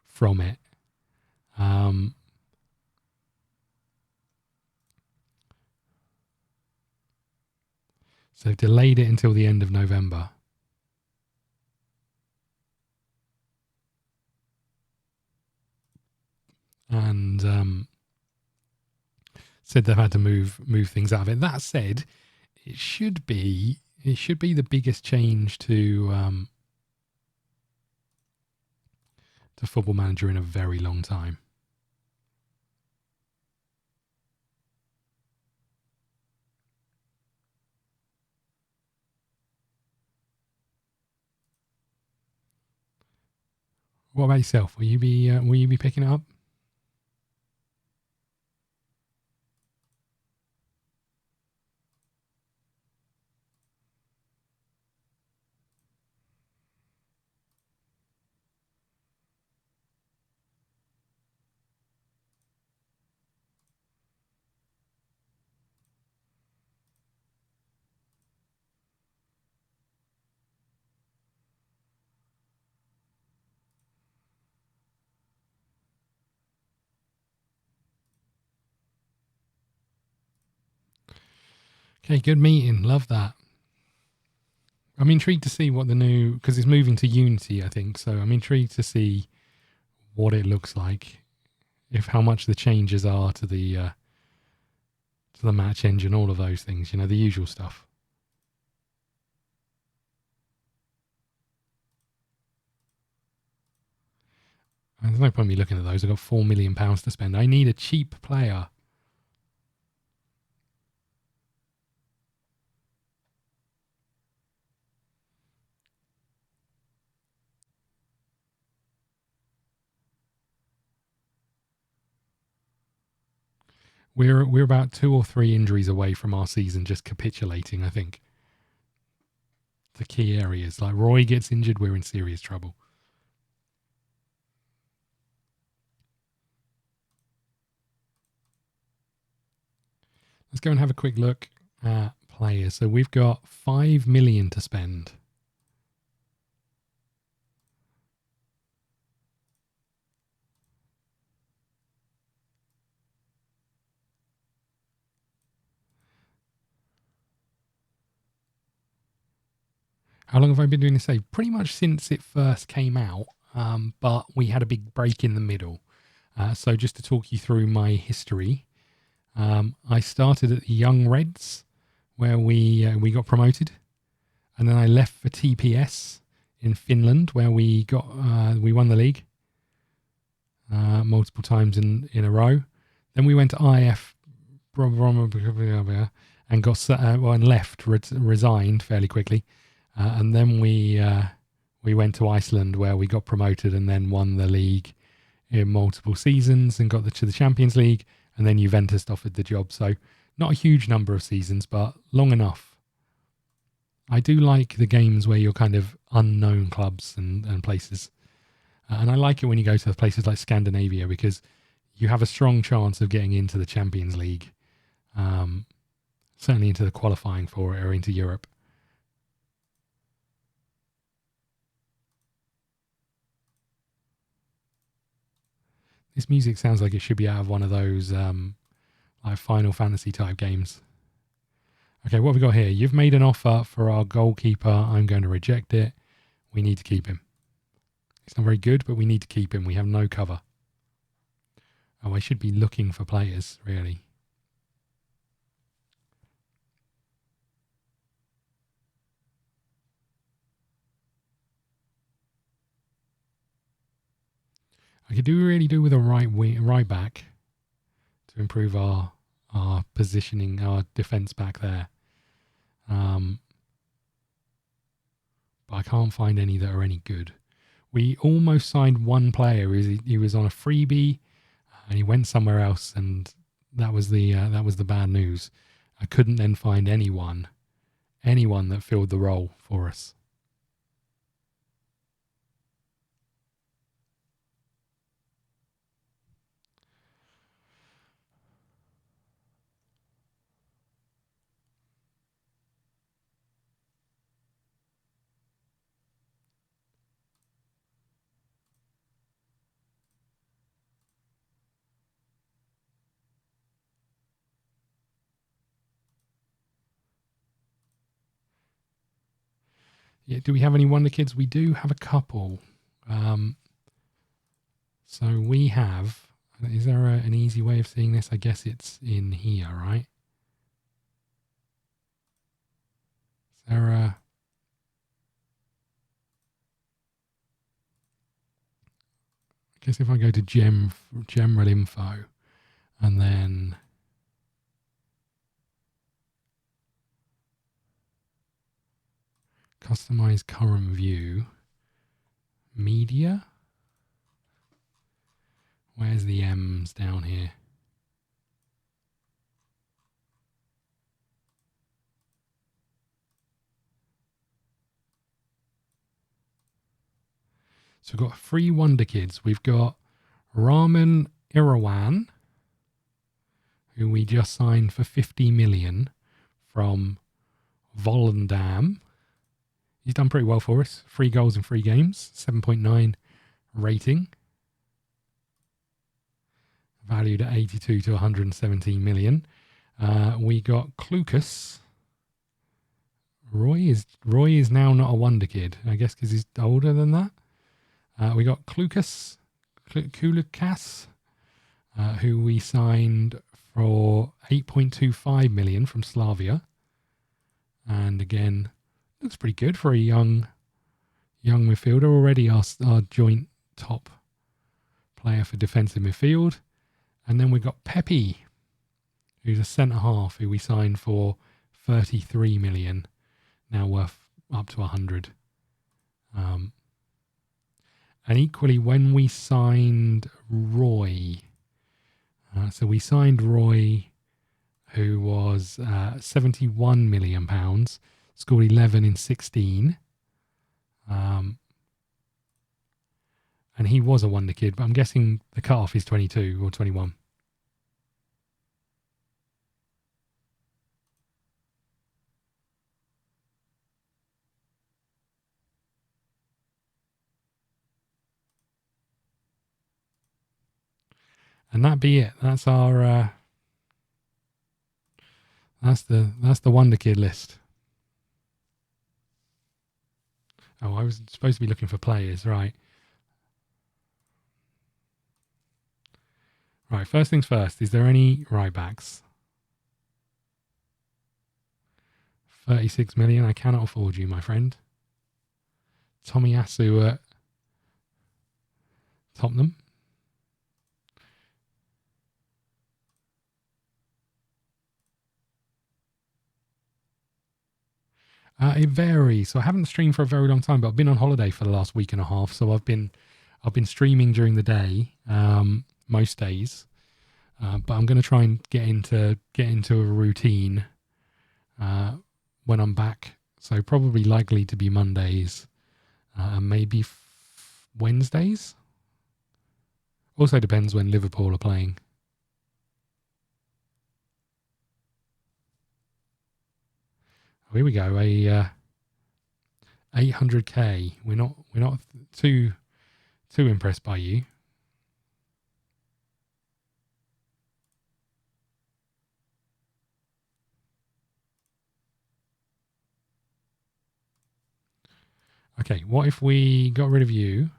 from it? So they've delayed it until the end of November. And said they've had to move things out of it. That said, it should be the biggest change to Football Manager in a very long time. What about yourself? Will you be picking it up? Okay, good meeting. Love that. I'm intrigued to see what the new, because it's moving to Unity, I think. So I'm intrigued to see what it looks like, if how much the changes are to the match engine, all of those things. You know, the usual stuff. And there's no point in me looking at those. I've got £4 million to spend. I need a cheap player. We're about 2 or 3 injuries away from our season just capitulating, I think. The key areas. Like Roy gets injured, we're in serious trouble. Let's go and have a quick look at players. So we've got 5 million to spend. How long have I been doing this save? Pretty much since it first came out, but we had a big break in the middle. So just to talk you through my history, I started at the Young Reds, where we got promoted, and then I left for TPS in Finland, where we won the league multiple times in a row. Then we went to IF and got and left, resigned fairly quickly. And then we went to Iceland, where we got promoted and then won the league in multiple seasons and got to the Champions League. And then Juventus offered the job. So not a huge number of seasons, but long enough. I do like the games where you're kind of unknown clubs and places. And I like it when you go to places like Scandinavia, because you have a strong chance of getting into the Champions League. Certainly into the qualifying for it or into Europe. This music sounds like it should be out of one of those like Final Fantasy type games. Okay, what have we got here? You've made an offer for our goalkeeper. I'm going to reject it. We need to keep him. It's not very good, but we need to keep him. We have no cover. Oh, I should be looking for players, really. I could really do with a right back to improve our positioning, our defence back there. But I can't find any that are any good. We almost signed one player. He was on a freebie, and he went somewhere else, and that was the bad news. I couldn't then find anyone that filled the role for us. Yeah, do we have any wonder kids? We do have a couple. So we have. Is there an easy way of seeing this? I guess it's in here, right? Is there a? I guess if I go to general info, and then customize current view, media. Where's the M's down here? So we've got 3 Wonder Kids. We've got Raman Irawan, who we just signed for 50 million from Volendam. He's done pretty well for us. 3 goals in 3 games, 7.9 rating. Valued at 82 to 117 million. We got Klukas. Roy is now not a Wonder Kid, I guess, because he's older than that. We got Klukas, who we signed for 8.25 million from Slavia, and again looks pretty good for a young midfielder. Already our joint top player for defensive midfield. And then we got Pepe, who's a centre half, who we signed for 33 million, now worth up to 100. And equally, when we signed Roy, so we signed Roy, who was 71 million pounds, scored 11 in 16. And he was a Wonder Kid, but I'm guessing the cut-off is 22 or 21. And that be it. That's our that's the Wonder Kid list. Oh, I was supposed to be looking for players, right? Right, first things first, is there any right backs? 36 million, I cannot afford you, my friend. Tomiyasu at Tottenham. It varies. So I haven't streamed for a very long time, but I've been on holiday for the last week and a half. So I've been streaming during the day, most days. But I'm going to try and get into a routine when I'm back. So probably likely to be Mondays, maybe Wednesdays. Also depends when Liverpool are playing. Oh, here we go. 800k. We're not too impressed by you. Okay, what if we got rid of you?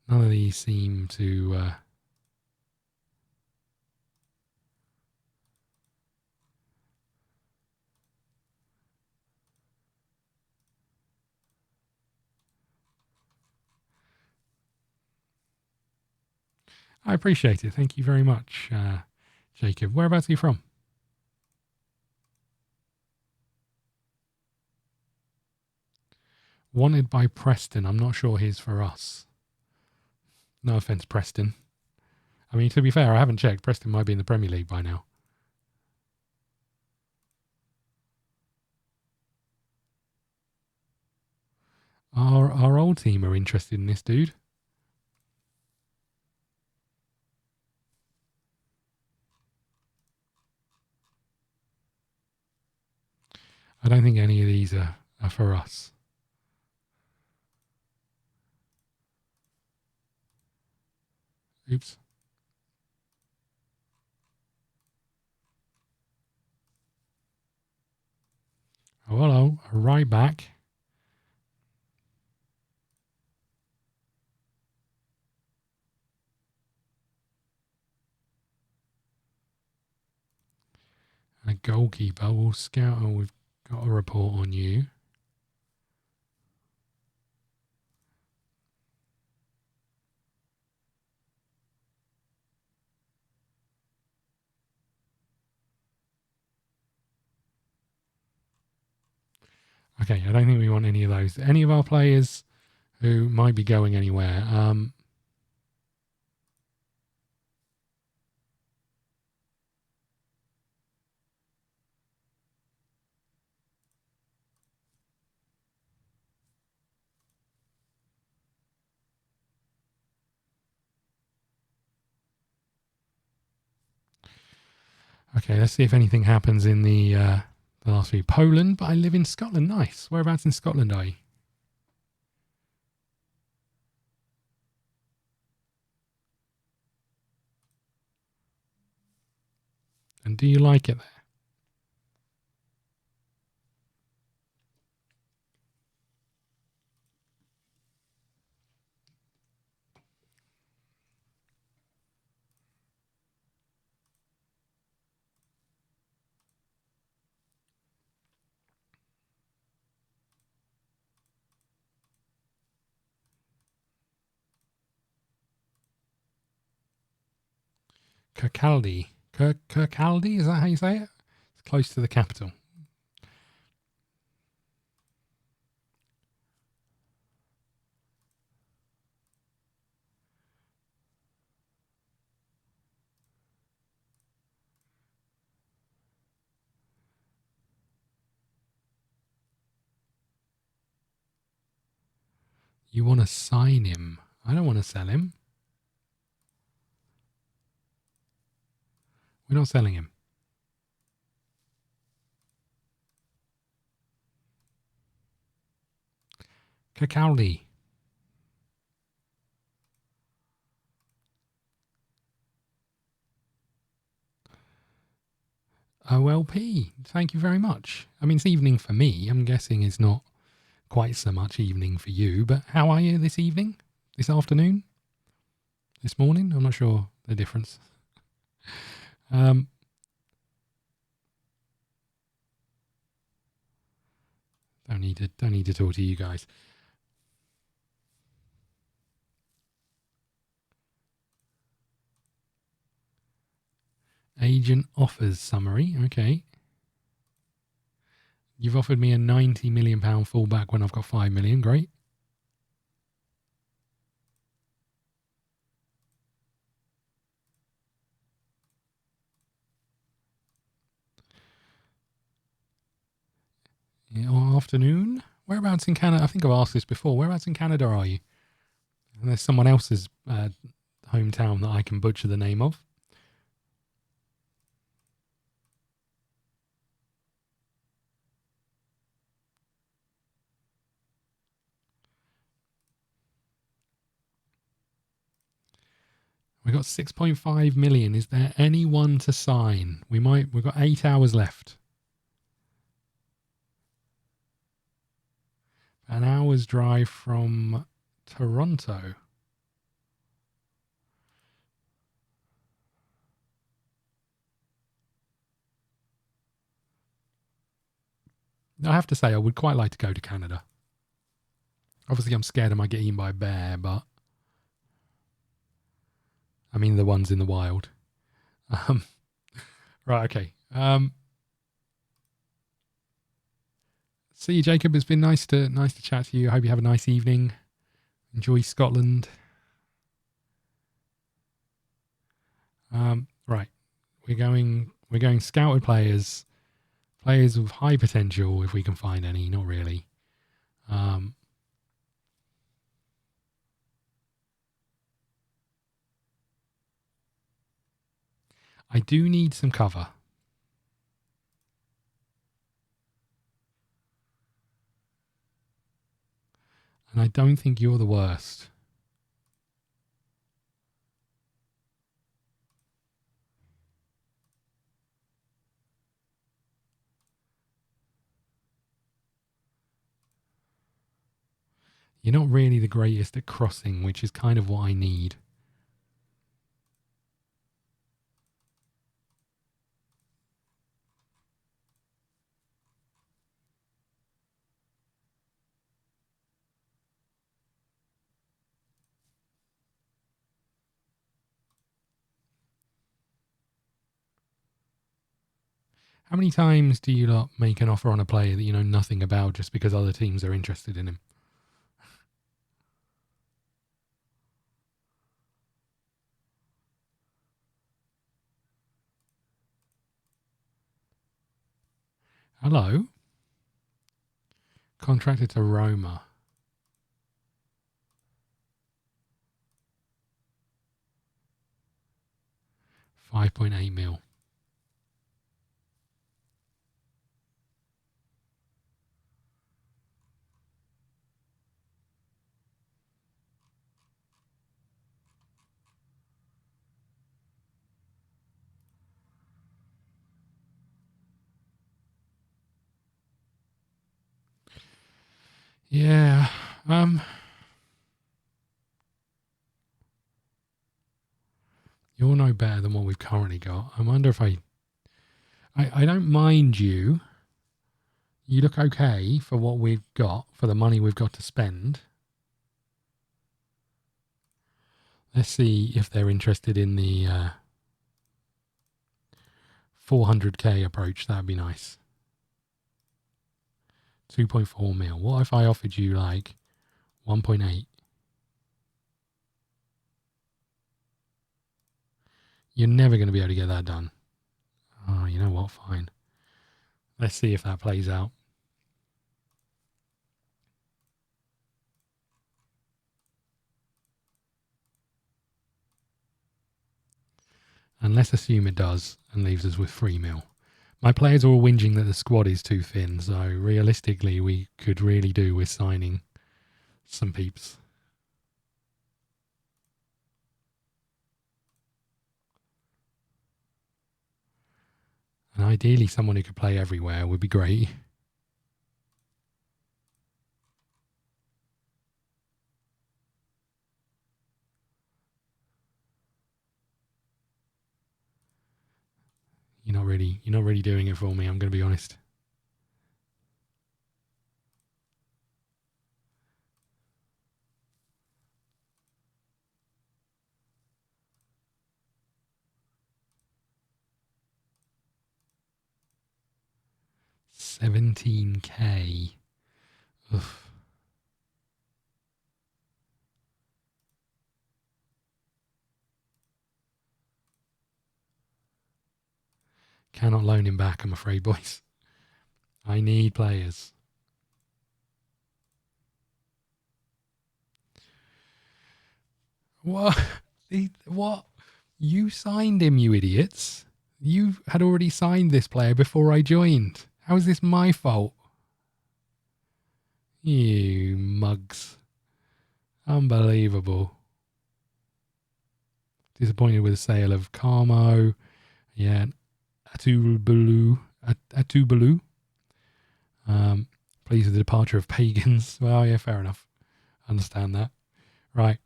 None of these seem to... I appreciate it. Thank you very much, Jacob. Whereabouts are you from? Wanted by Preston. I'm not sure he's for us. No offence, Preston. I mean, to be fair, I haven't checked. Preston might be in the Premier League by now. Our old team are interested in this dude. I don't think any of these are for us. Oops. Oh, hello. Right back. And a goalkeeper. We'll scout. Oh, we've got a report on you. Okay, I don't think we want any of those. Any of our players who might be going anywhere. Okay, let's see if anything happens in the last few. Poland, but I live in Scotland. Nice. Whereabouts in Scotland are you? And do you like it there? Kirkcaldy. Kirkcaldy, is that how you say it? It's close to the capital. You want to sign him. I don't want to sell him. We're not selling him. Kirkcaldy. OLP. Thank you very much. I mean, it's evening for me. I'm guessing it's not quite so much evening for you, but how are you this evening? This afternoon? This morning? I'm not sure the difference. Don't need to talk to you guys. Agent offers summary. Okay. You've offered me a £90 million fallback when I've got 5 million. Great. Yeah, afternoon. Whereabouts in Canada? I think I've asked this before. Whereabouts in Canada are you? And there's someone else's hometown that I can butcher the name of. We've got 6.5 million. Is there anyone to sign? We've got 8 hours left. An hour's drive from Toronto. I have to say, I would quite like to go to Canada. Obviously, I'm scared I might get eaten by a bear, but I mean the ones in the wild. Right, okay. See you, Jacob. It's been nice to chat to you. I hope you have a nice evening. Enjoy Scotland. Right, we're going scouted players with high potential if we can find any. Not really. I do need some cover. And I don't think you're the worst. You're not really the greatest at crossing, which is kind of what I need. How many times do you lot make an offer on a player that you know nothing about just because other teams are interested in him? Hello? Contracted to Roma. 5.8 mil. Yeah. You'll know better than what we've currently got. I wonder if I don't mind you. You look okay for what we've got, for the money we've got to spend. Let's see if they're interested in the 400k approach. That'd be nice. 2.4 mil. What if I offered you like 1.8? You're never going to be able to get that done. Oh, you know what? Fine. Let's see if that plays out. And let's assume it does and leaves us with 3 mil. My players are all whinging that the squad is too thin, so realistically we could really do with signing some peeps. And ideally someone who could play everywhere would be great. You're not really doing it for me, I'm going to be honest. $17k. Oof. Cannot loan him back, I'm afraid, boys. I need players. What? What? You signed him, you idiots. You had already signed this player before I joined. How is this my fault? You mugs. Unbelievable. Disappointed with the sale of Carmo. Yeah. Atubalu. Pleased with the departure of pagans. Well, yeah, fair enough. Understand that. Right.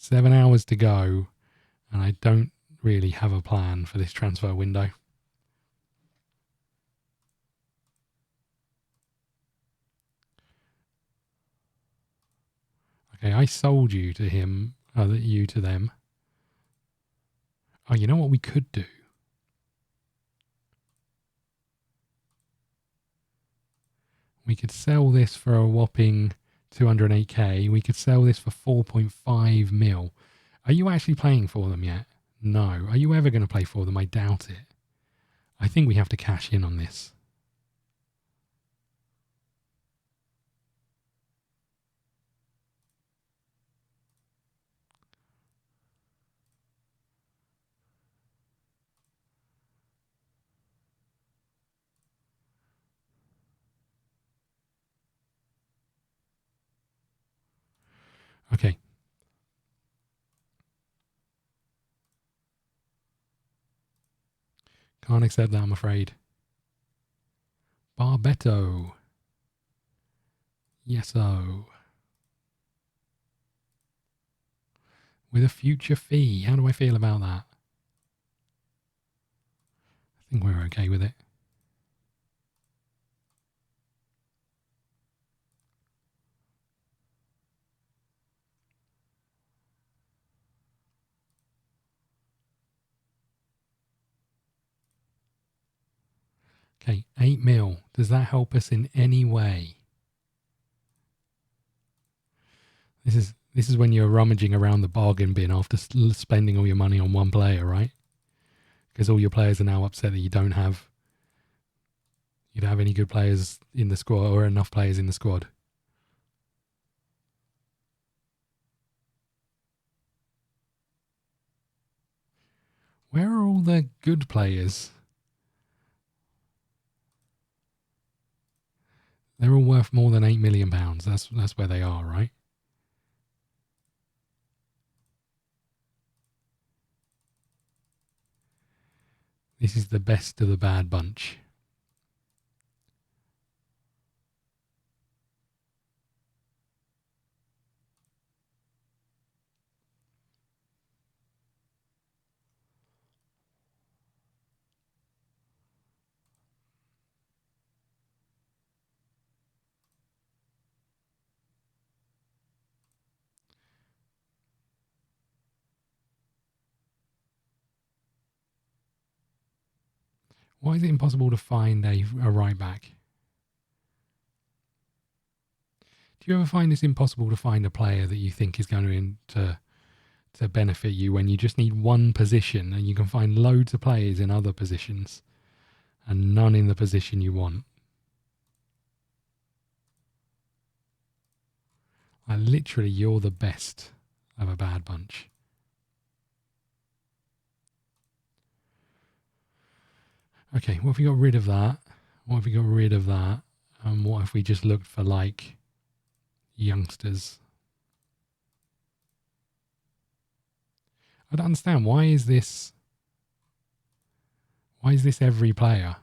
$7 hours to go, and I don't really have a plan for this transfer window. Okay, I sold you to him, you to them. Oh, you know what we could do? We could sell this for a whopping 208k. We could sell this for 4.5 mil. Are you actually playing for them yet? No. Are you ever going to play for them? I doubt it. I think we have to cash in on this. Okay. Can't accept that, I'm afraid. Barbetto. Yes-o. With a future fee. How do I feel about that? I think we're okay with it. Okay, 8 mil. Does that help us in any way? This is when you're rummaging around the bargain bin after spending all your money on one player, right? Because all your players are now upset that you don't have any good players in the squad or enough players in the squad. Where are all the good players? They're all worth more than £8 million. That's where they are, right? This is the best of the bad bunch. Why is it impossible to find a right back? Do you ever find it's impossible to find a player that you think is going to benefit you when you just need one position and you can find loads of players in other positions and none in the position you want? Literally, you're the best of a bad bunch. Okay, what if we got rid of that? What if we got rid of that? And what if we just looked for like youngsters? I don't understand. Why is this every player?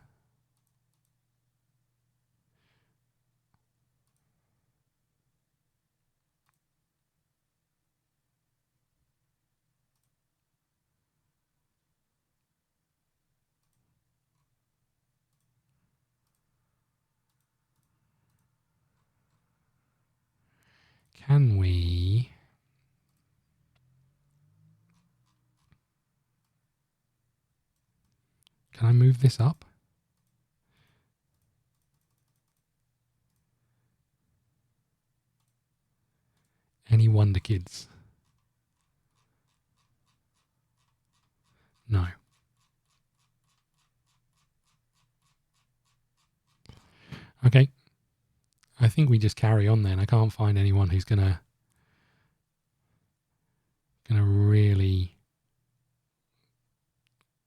Can we? Can I move this up? Any Wonder Kids? No. Okay. I think we just carry on then. I can't find anyone who's gonna really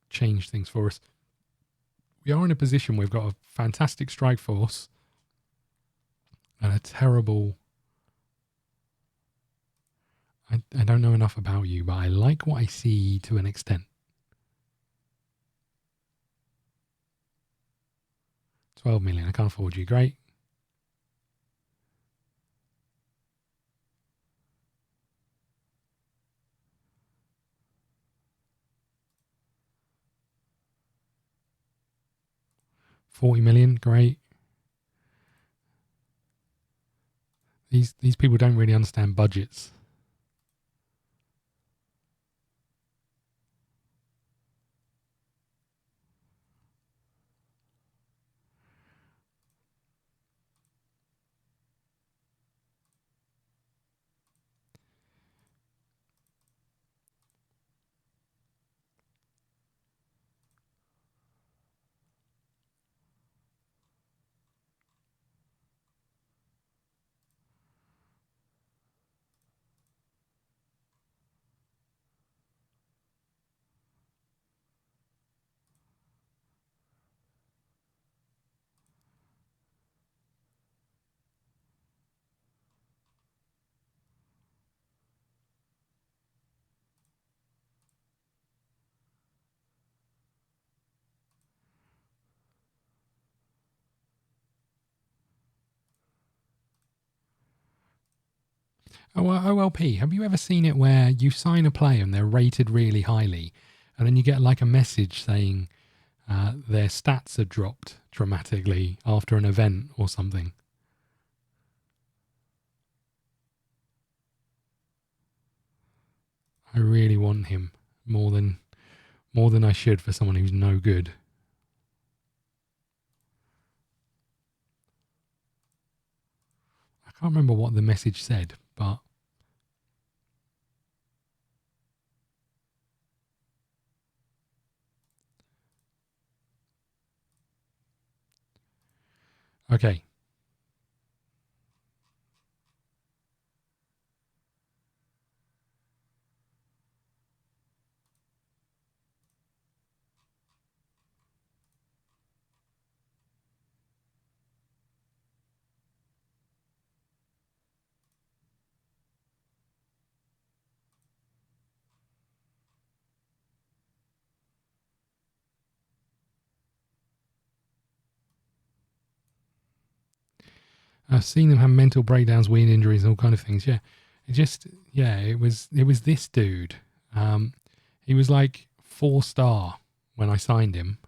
change things for us. We are in a position where we've got a fantastic strike force and a terrible... I don't know enough about you, but I like what I see to an extent. 12 million. I can't afford you. Great. $40 million. Great. These people don't really understand budgets. Oh, OLP, have you ever seen it where you sign a player and they're rated really highly and then you get like a message saying their stats are dropped dramatically after an event or something? I really want him more than I should for someone who's no good. can't remember what the message said, but okay. I've seen them have mental breakdowns, weird injuries, and all kind of things. Yeah, it was this dude. He was like 4-star when I signed him.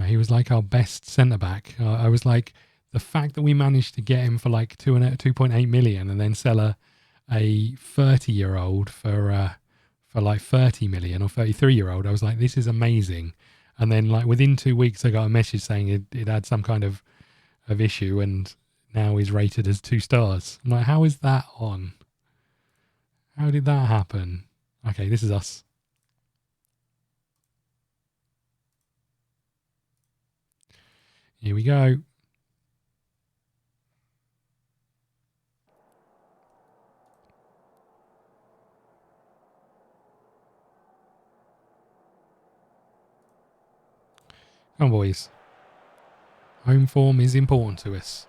He was like our best centre back. I was like, the fact that we managed to get him for like 2.8 million and then sell a 30-year-old for like 30 million, or 33-year-old. I was like, this is amazing. And then like within 2 weeks, I got a message saying it had some kind of issue, and now he's rated as 2 stars. I'm like, how is that on? How did that happen? Okay, this is us. Here we go. Come on, boys. Home form is important to us.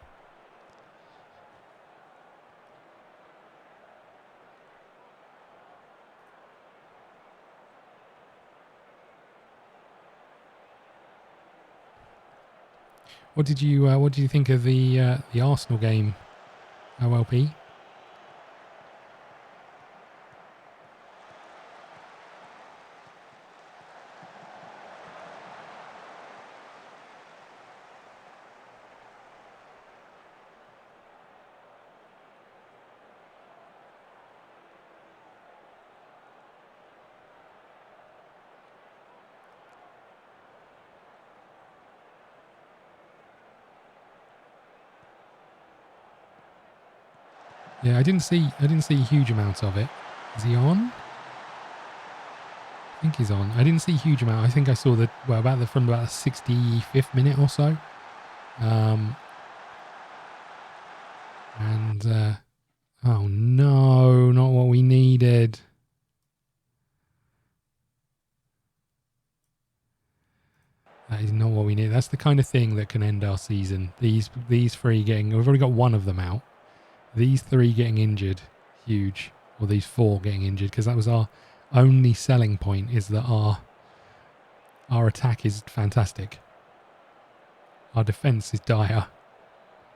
What did you think of the Arsenal game, OLP? Yeah, I didn't see huge amounts of it. Is he on? I think he's on. I didn't see a huge amount. I think I saw from about the 65th minute or so. Oh no, not what we needed. That is not what we need. That's the kind of thing that can end our season. These 3 getting, we've already got 1 of them out. These 3 getting injured, huge. Or these 4 getting injured, because that was our only selling point, is that our attack is fantastic. Our defence is dire.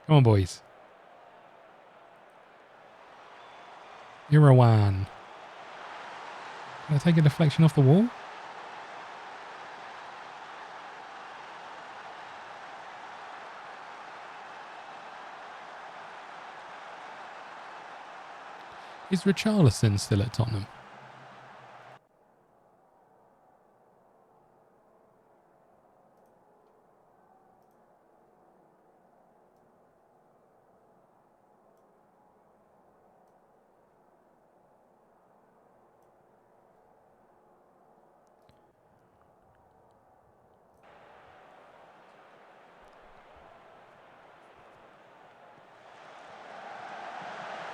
Come on, boys. Irawan. Can I take a deflection off the wall? Is Richarlison still at Tottenham?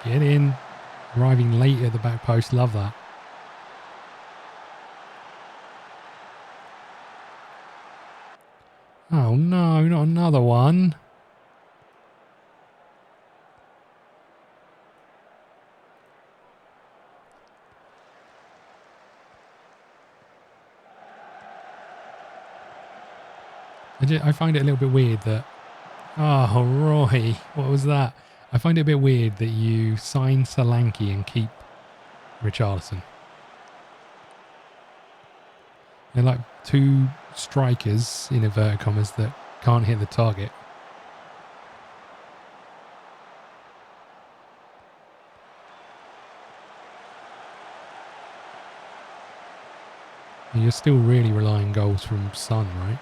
Get in. Arriving late at the back post. Love that. Oh no, not another one. I find it a little bit weird that... Oh, Roy, what was that? I find it a bit weird that you sign Solanke and keep Richarlison. They're like 2 strikers, in inverted commas, that can't hit the target. You're still really relying goals from Son, right?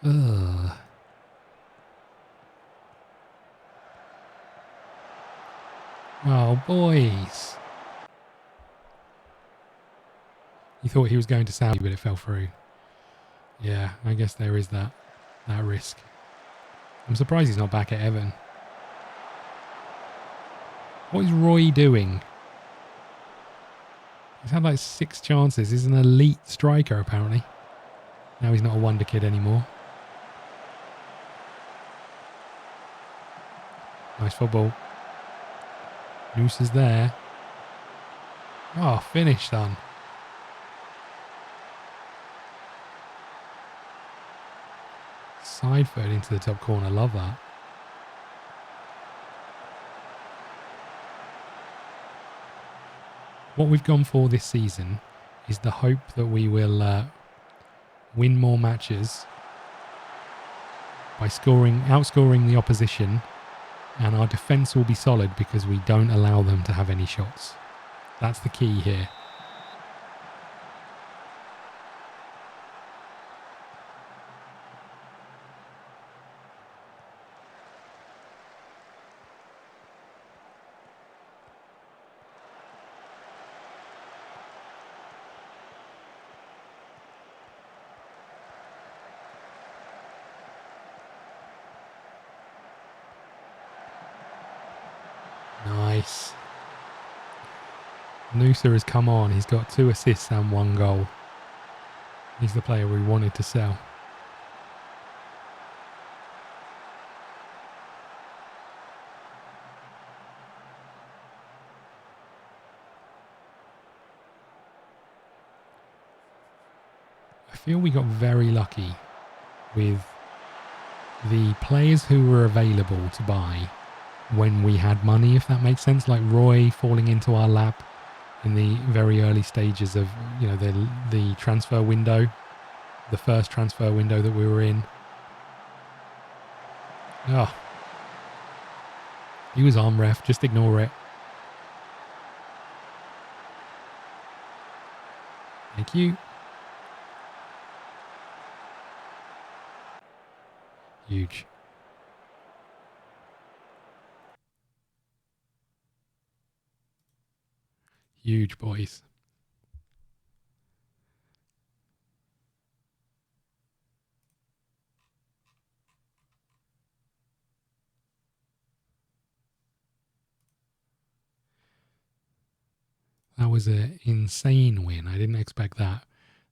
Ugh. Oh, boys. He thought he was going to Saudi, but it fell through. Yeah, I guess there is that risk. I'm surprised he's not back at Everton. What is Roy doing? He's had like 6 chances. He's an elite striker, apparently. Now he's not a wonder kid anymore. Nice football. Noose is there. Oh, finish, son. Side foot into the top corner. Love that. What we've gone for this season is the hope that we will win more matches by outscoring the opposition, and our defence will be solid because we don't allow them to have any shots. That's the key here. Nice. Noosa has come on. He's got 2 assists and 1 goal. He's the player we wanted to sell. I feel we got very lucky with the players who were available to buy when we had money, if that makes sense. Like Roy falling into our lap in the very early stages of, you know, the transfer window, the first transfer window that we were in. Oh, he was on, ref. Just ignore it. Thank you. Huge. Huge, boys. That was an insane win. I didn't expect that.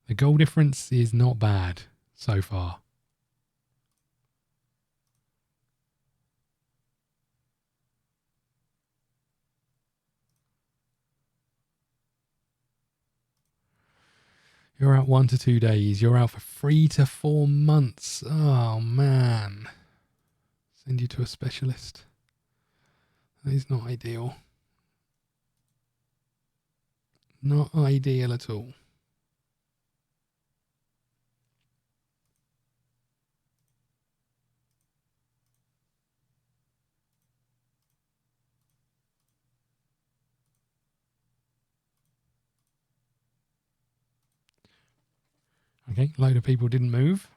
The goal difference is not bad so far. You're out 1 to 2 days. You're out for 3 to 4 months. Oh, man. Send you to a specialist. That is not ideal. Not ideal at all. Okay, load of people didn't move.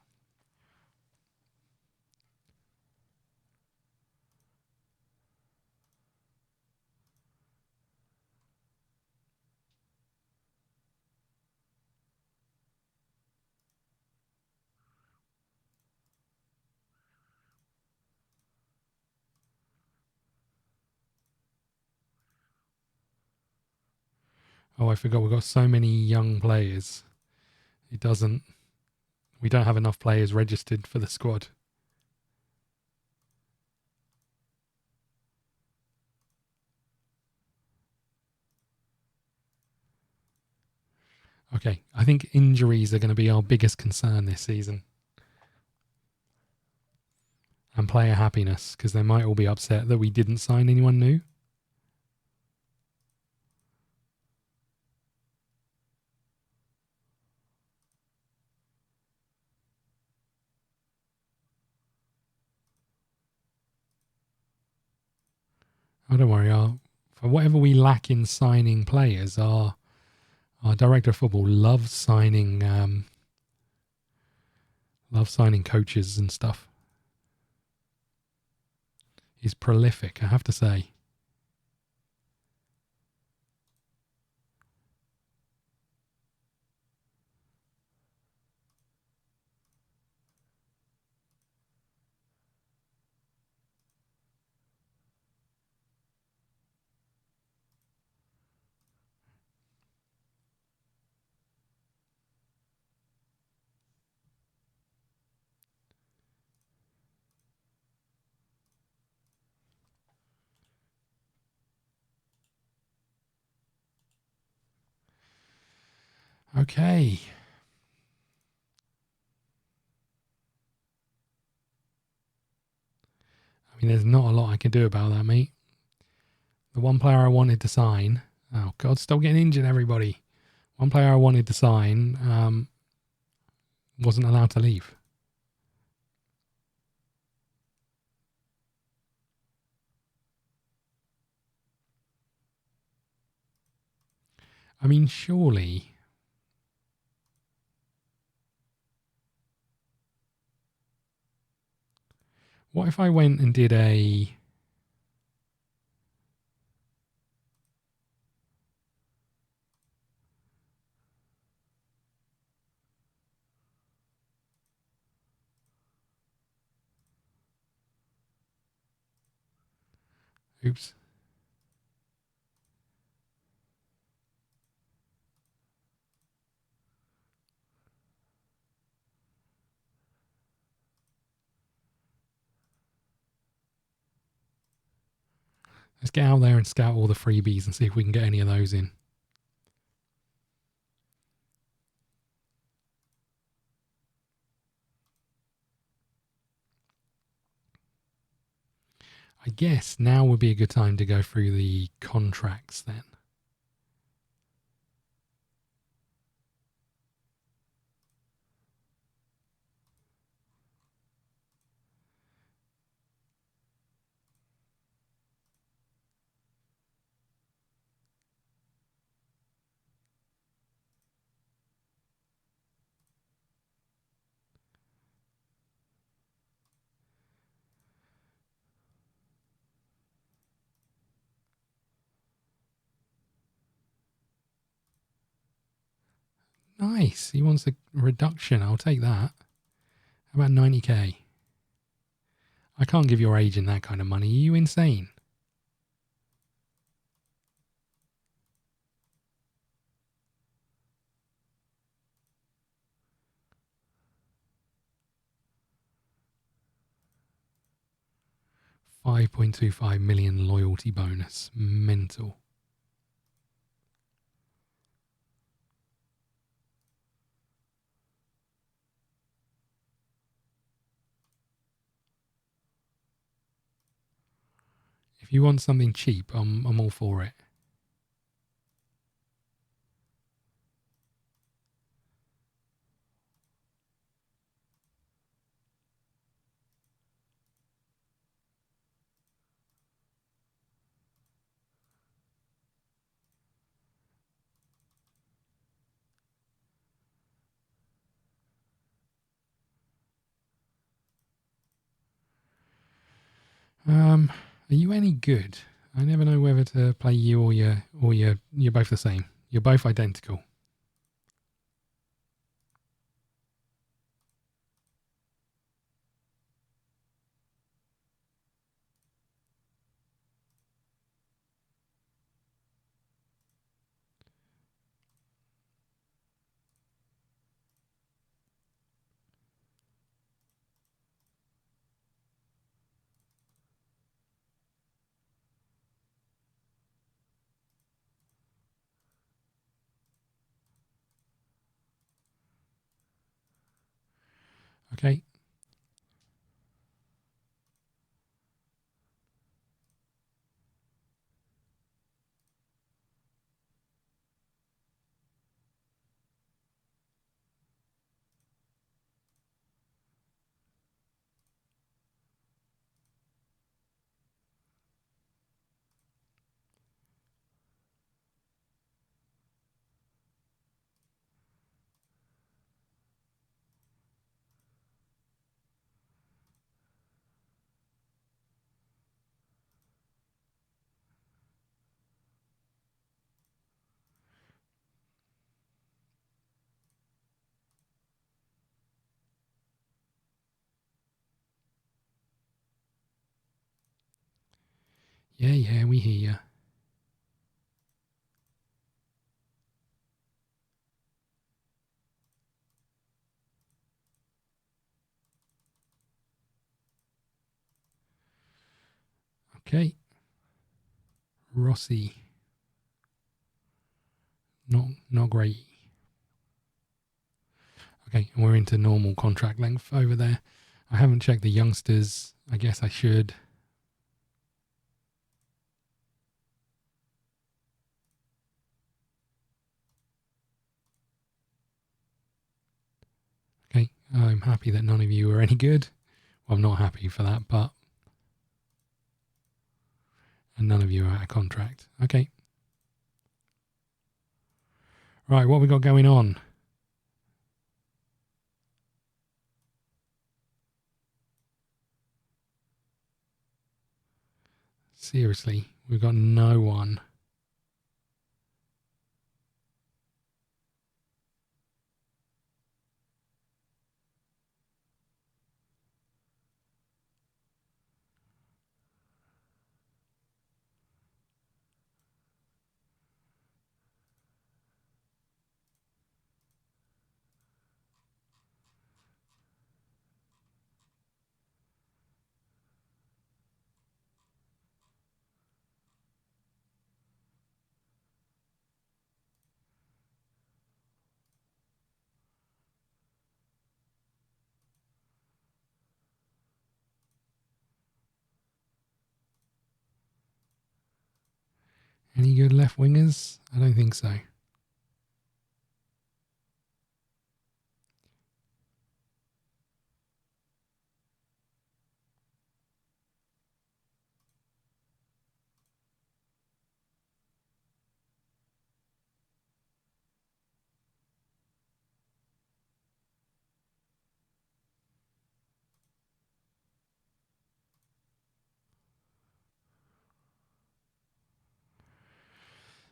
Oh, I forgot we've got so many young players. We don't have enough players registered for the squad. Okay, I think injuries are going to be our biggest concern this season. And player happiness, because they might all be upset that we didn't sign anyone new. Oh, don't worry. For whatever we lack in signing players, our director of football loves signing Love signing coaches and stuff. He's prolific, I have to say. Okay. I mean, there's not a lot I can do about that, mate. The one player I wanted to sign... Oh, God, stop getting injured, everybody. One player I wanted to sign wasn't allowed to leave. I mean, surely... What if I went and did a... Oops. Let's get out there and scout all the freebies and see if we can get any of those in. I guess now would be a good time to go through the contracts then. Nice. He wants a reduction. I'll take that. How about 90k? I can't give your agent that kind of money. Are you insane? $5.25 million loyalty bonus. Mental. If you want something cheap, I'm all for it. Are you any good? I never know whether to play you or you're both the same. You're both identical. Okay. Yeah, yeah, we hear you. Okay. Rossi. Not great. Okay, and we're into normal contract length over there. I haven't checked the youngsters. I guess I should. Okay, I'm happy that none of you are any good. Well, I'm not happy for that, but... And none of you are out of contract. Okay. Right, what we got going on? Seriously, we've got no one. Any good left wingers? I don't think so.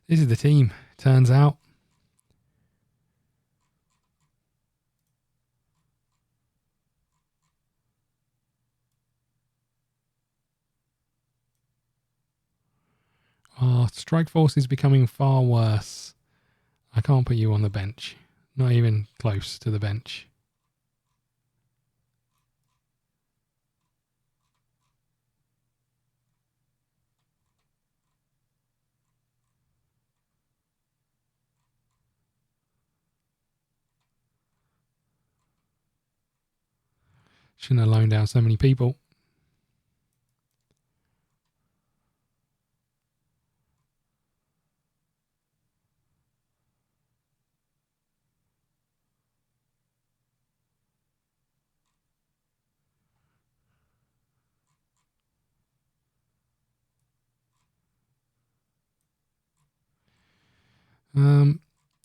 This is the team, turns out. Our strike force is becoming far worse. I can't put you on the bench. Not even close to the bench. Shouldn't have loaned out so many people.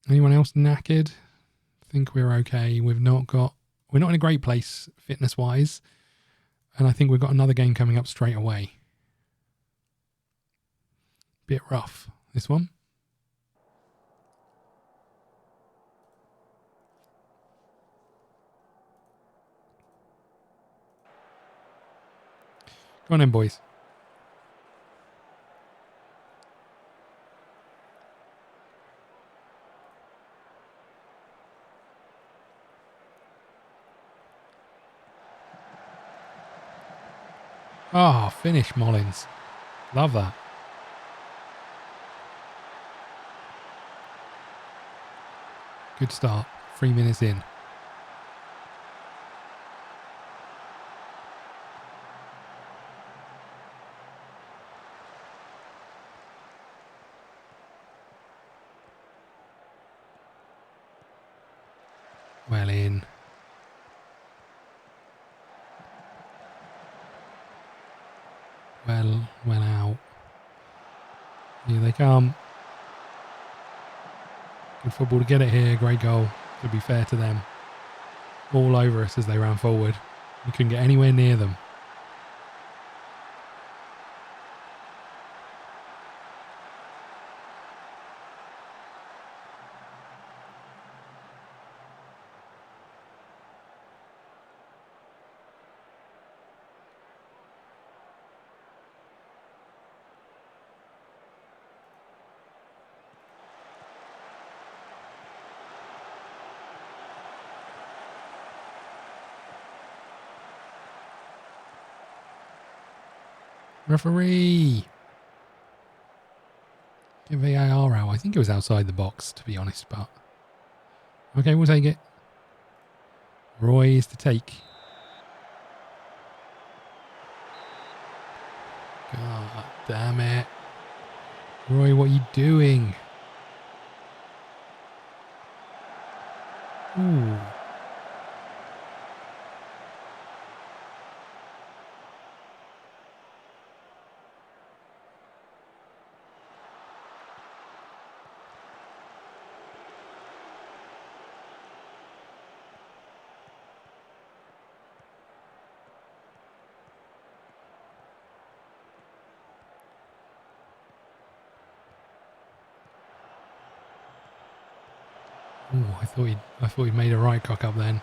Anyone else knackered? I think we're okay. We're not in a great place fitness wise. And I think we've got another game coming up straight away. Bit rough, this one. Go on then, boys. Oh, finish Mullins. Love that. Good start. 3 minutes in. Well in. Well out. Here they come. Good football to get it here. Great goal. To be fair to them. All over us as they ran forward. We couldn't get anywhere near them. Referee! Get VAR out. I think it was outside the box, to be honest, but... Okay, we'll take it. Roy is to take. God damn it. Roy, what are you doing? Ooh. Ooh, I thought he'd made a right cock up then.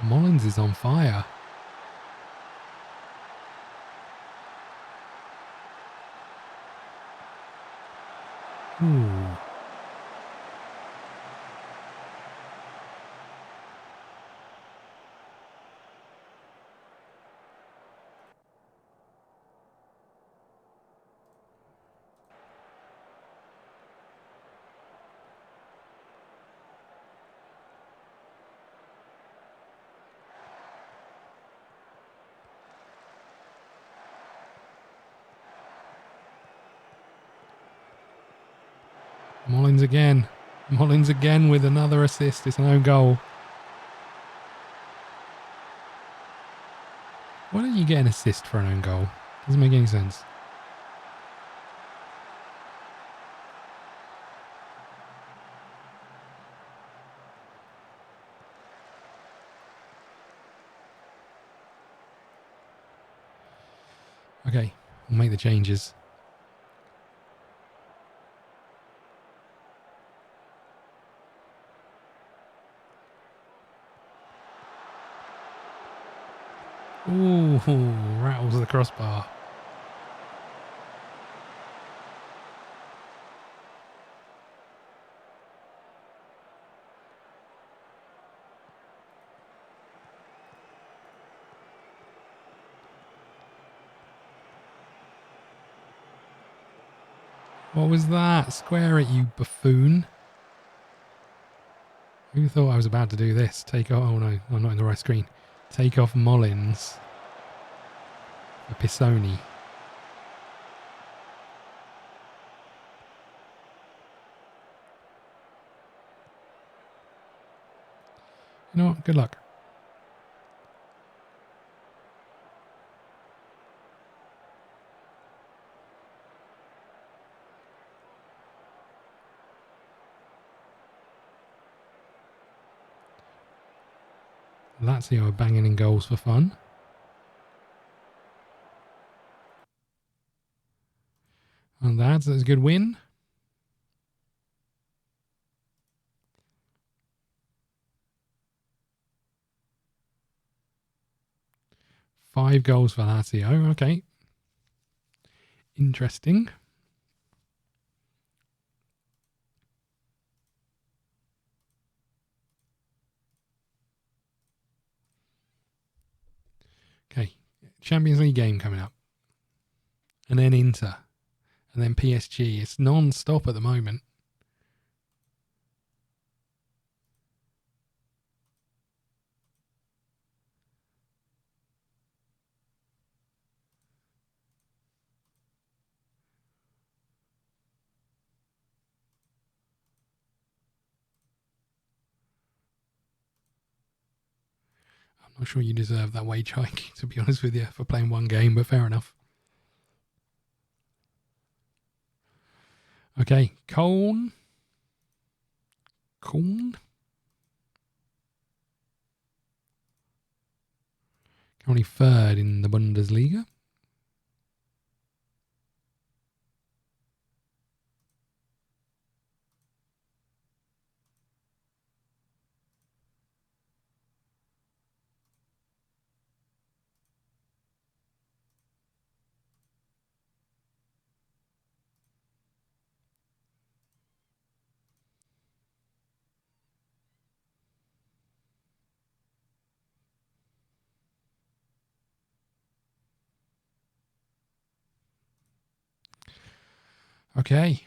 Mullins is on fire. Ooh. Mullins again. Mullins again with another assist. It's an own goal. Why don't you get an assist for an own goal? Doesn't make any sense. Okay, we'll make the changes. Ooh, rattles the crossbar. What was that? Square it, you buffoon. Who thought I was about to do this? Take off... Oh no, I'm not in the right screen. Take off Mullins. For Pisoni. You know what? Good luck. Lazio are banging in goals for fun. And that's a good win. Five goals for Lazio. Okay. Interesting. Okay. Champions League game coming up. And then Inter. And then PSG. It's non-stop at the moment. I'm not sure you deserve that wage hike, to be honest with you, for playing one game, but fair enough. Okay, Cone. Currently third in the Bundesliga. Okay.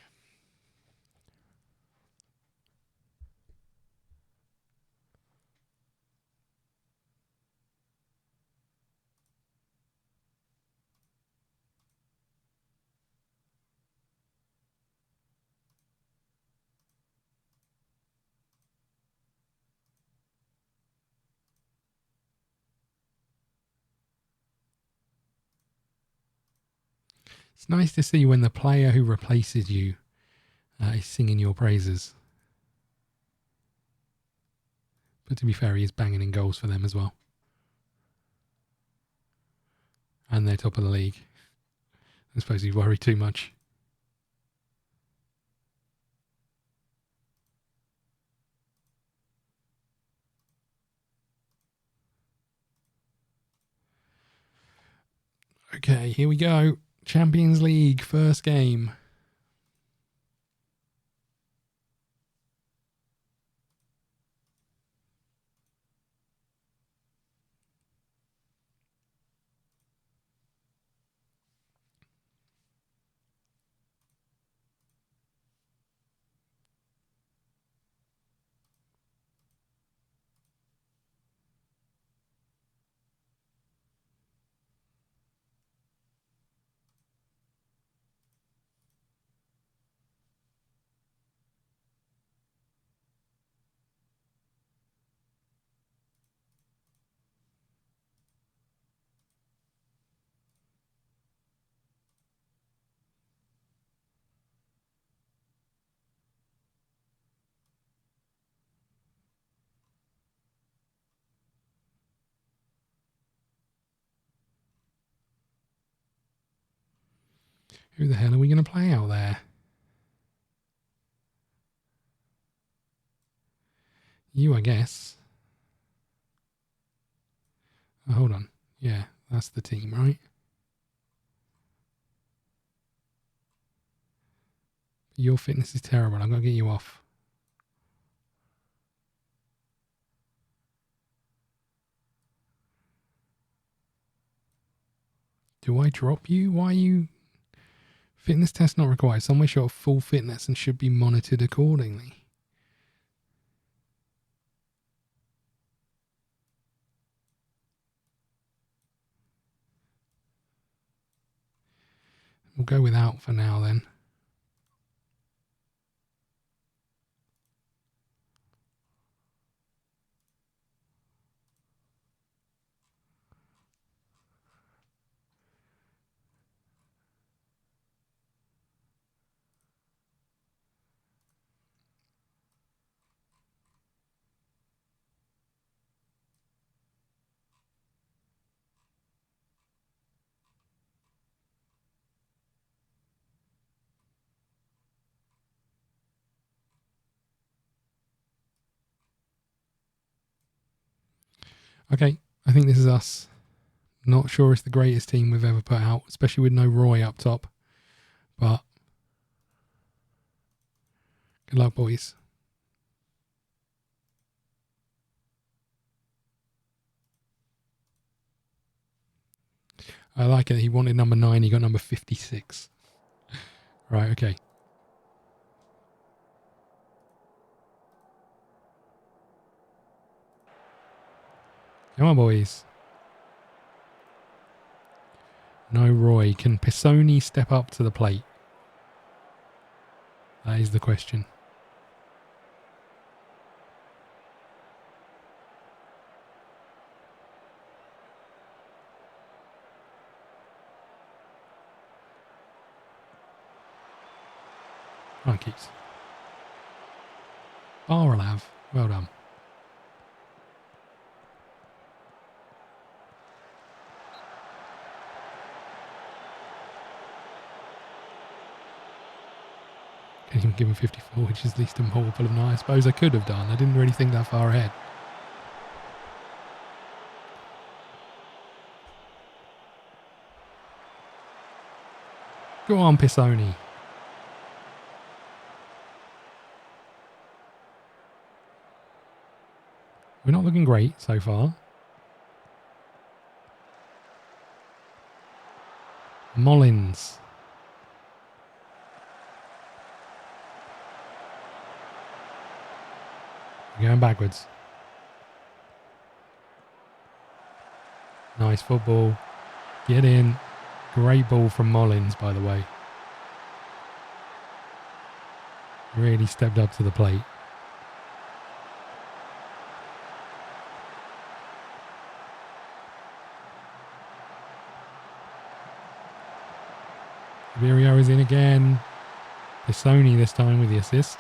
It's nice to see when the player who replaces you is singing your praises. But to be fair, he is banging in goals for them as well. And they're top of the league. I suppose you worry too much. Okay, here we go. Champions League, first game. Who the hell are we going to play out there? You, I guess. Oh, hold on. Yeah, that's the team, right? Your fitness is terrible. I'm going to get you off. Do I drop you? Why are you... Fitness test not required. Somewhere short of full fitness and should be monitored accordingly. We'll go without for now then. Okay, I think this is us. Not sure it's the greatest team we've ever put out, especially with no Roy up top. But good luck, boys. I like it. He wanted number 9. He got number 56. Right, okay. Come on, boys. No Roy. Can Pisoni step up to the plate? That is the question. Monkeys. Baralav. Well done. Can even give him 54, which is least improbable of 9. I suppose I could have done. I didn't really think that far ahead. Go on, Pisoni. We're not looking great so far. Mullins. We're going backwards. Nice football. Get in. Great ball from Mullins, by the way. Really stepped up to the plate. Virio is in again. Pisoni this time with the assist.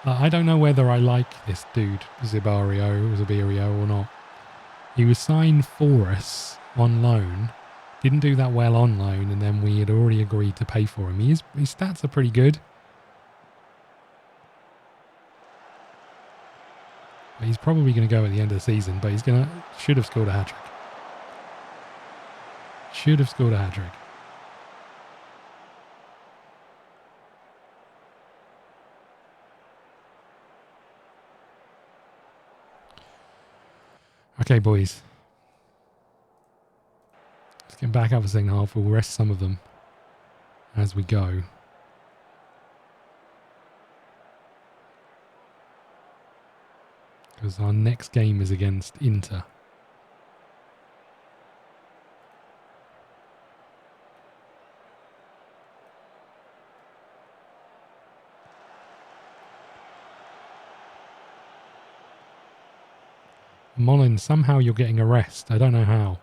I don't know whether I like this dude, Zubirio or not. He was signed for us on loan. Didn't do that well on loan, and then we had already agreed to pay for him. His stats are pretty good. But he's probably going to go at the end of the season, but should have scored a hat-trick. Should have scored a hat-trick. Okay, boys. Let's get back up for the second half. We'll rest some of them as we go. Because our next game is against Inter. Mullins, somehow you're getting a rest. I don't know how.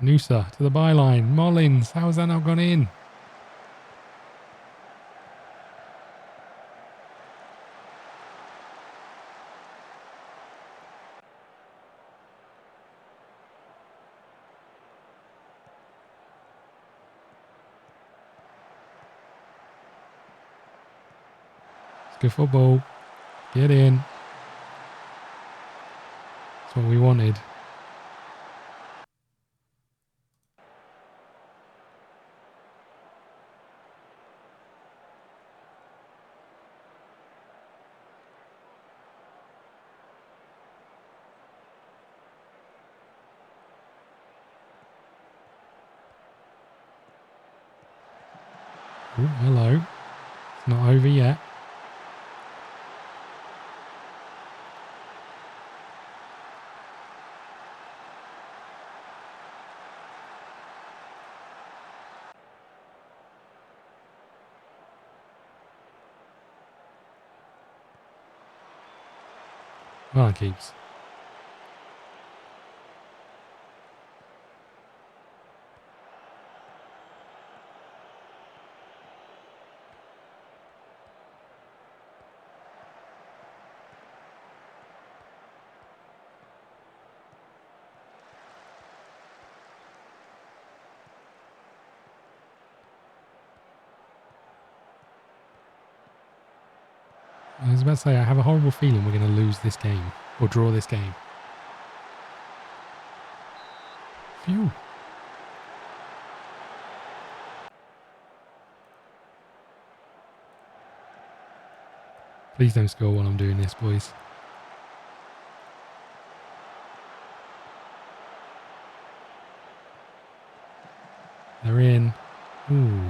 Noosa to the byline. Mullins, how has that not gone in? It's good football. Get in. That's what we wanted. Oh, hello. It's not over yet. Well, it keeps. I was about to say, I have a horrible feeling we're going to lose this game or draw this game. Phew. Please don't score while I'm doing this, boys. They're in. Ooh.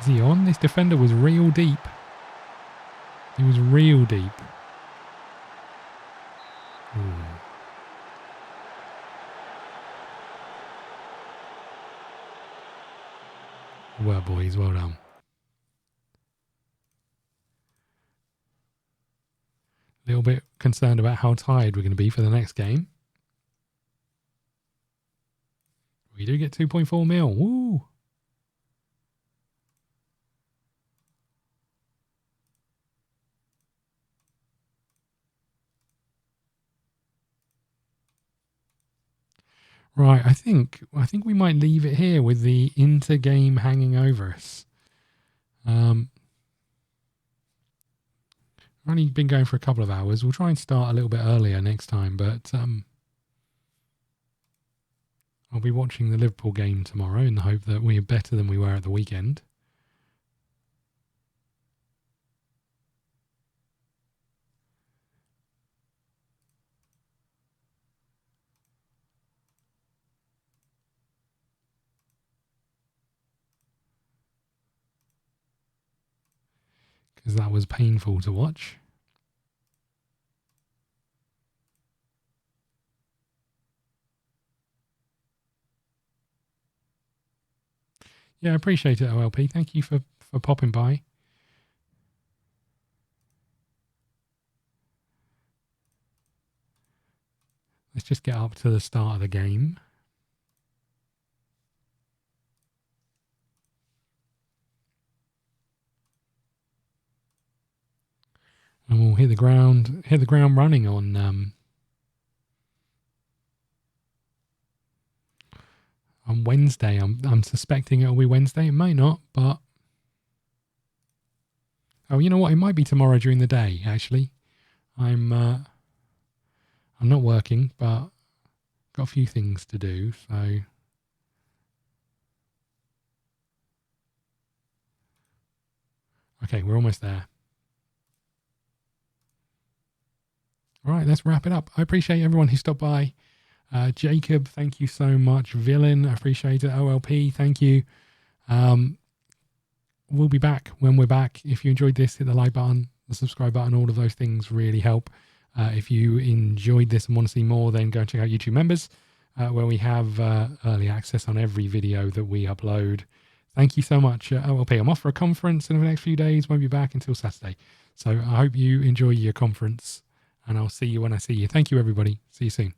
Is he on? This defender was real deep. He was real deep. Ooh. Well, boys, well done. A little bit concerned about how tired we're going to be for the next game. We do get 2.4 mil. Woo! Right, I think we might leave it here with the Inter game hanging over us. Only been going for a couple of hours. We'll try and start a little bit earlier next time, but I'll be watching the Liverpool game tomorrow in the hope that we are better than we were at the weekend. because that was painful to watch. Yeah, I appreciate it, OLP. Thank you for popping by. Let's just get up to the start of the game. And we'll hit the ground running on Wednesday. I'm suspecting it'll be Wednesday. It may not, but oh, you know what? It might be tomorrow during the day. Actually, I'm not working, but got a few things to do. So okay, we're almost there. All right, let's wrap it up. I appreciate everyone who stopped by. Jacob, thank you so much. Villain, I appreciate it. OLP, thank you. We'll be back when we're back. If you enjoyed this, hit the like button, the subscribe button. All of those things really help. If you enjoyed this and want to see more, then go and check out YouTube Members, where we have early access on every video that we upload. Thank you so much, OLP. I'm off for a conference in the next few days. Won't be back until Saturday. So I hope you enjoy your conference, and I'll see you when I see you. Thank you, everybody. See you soon.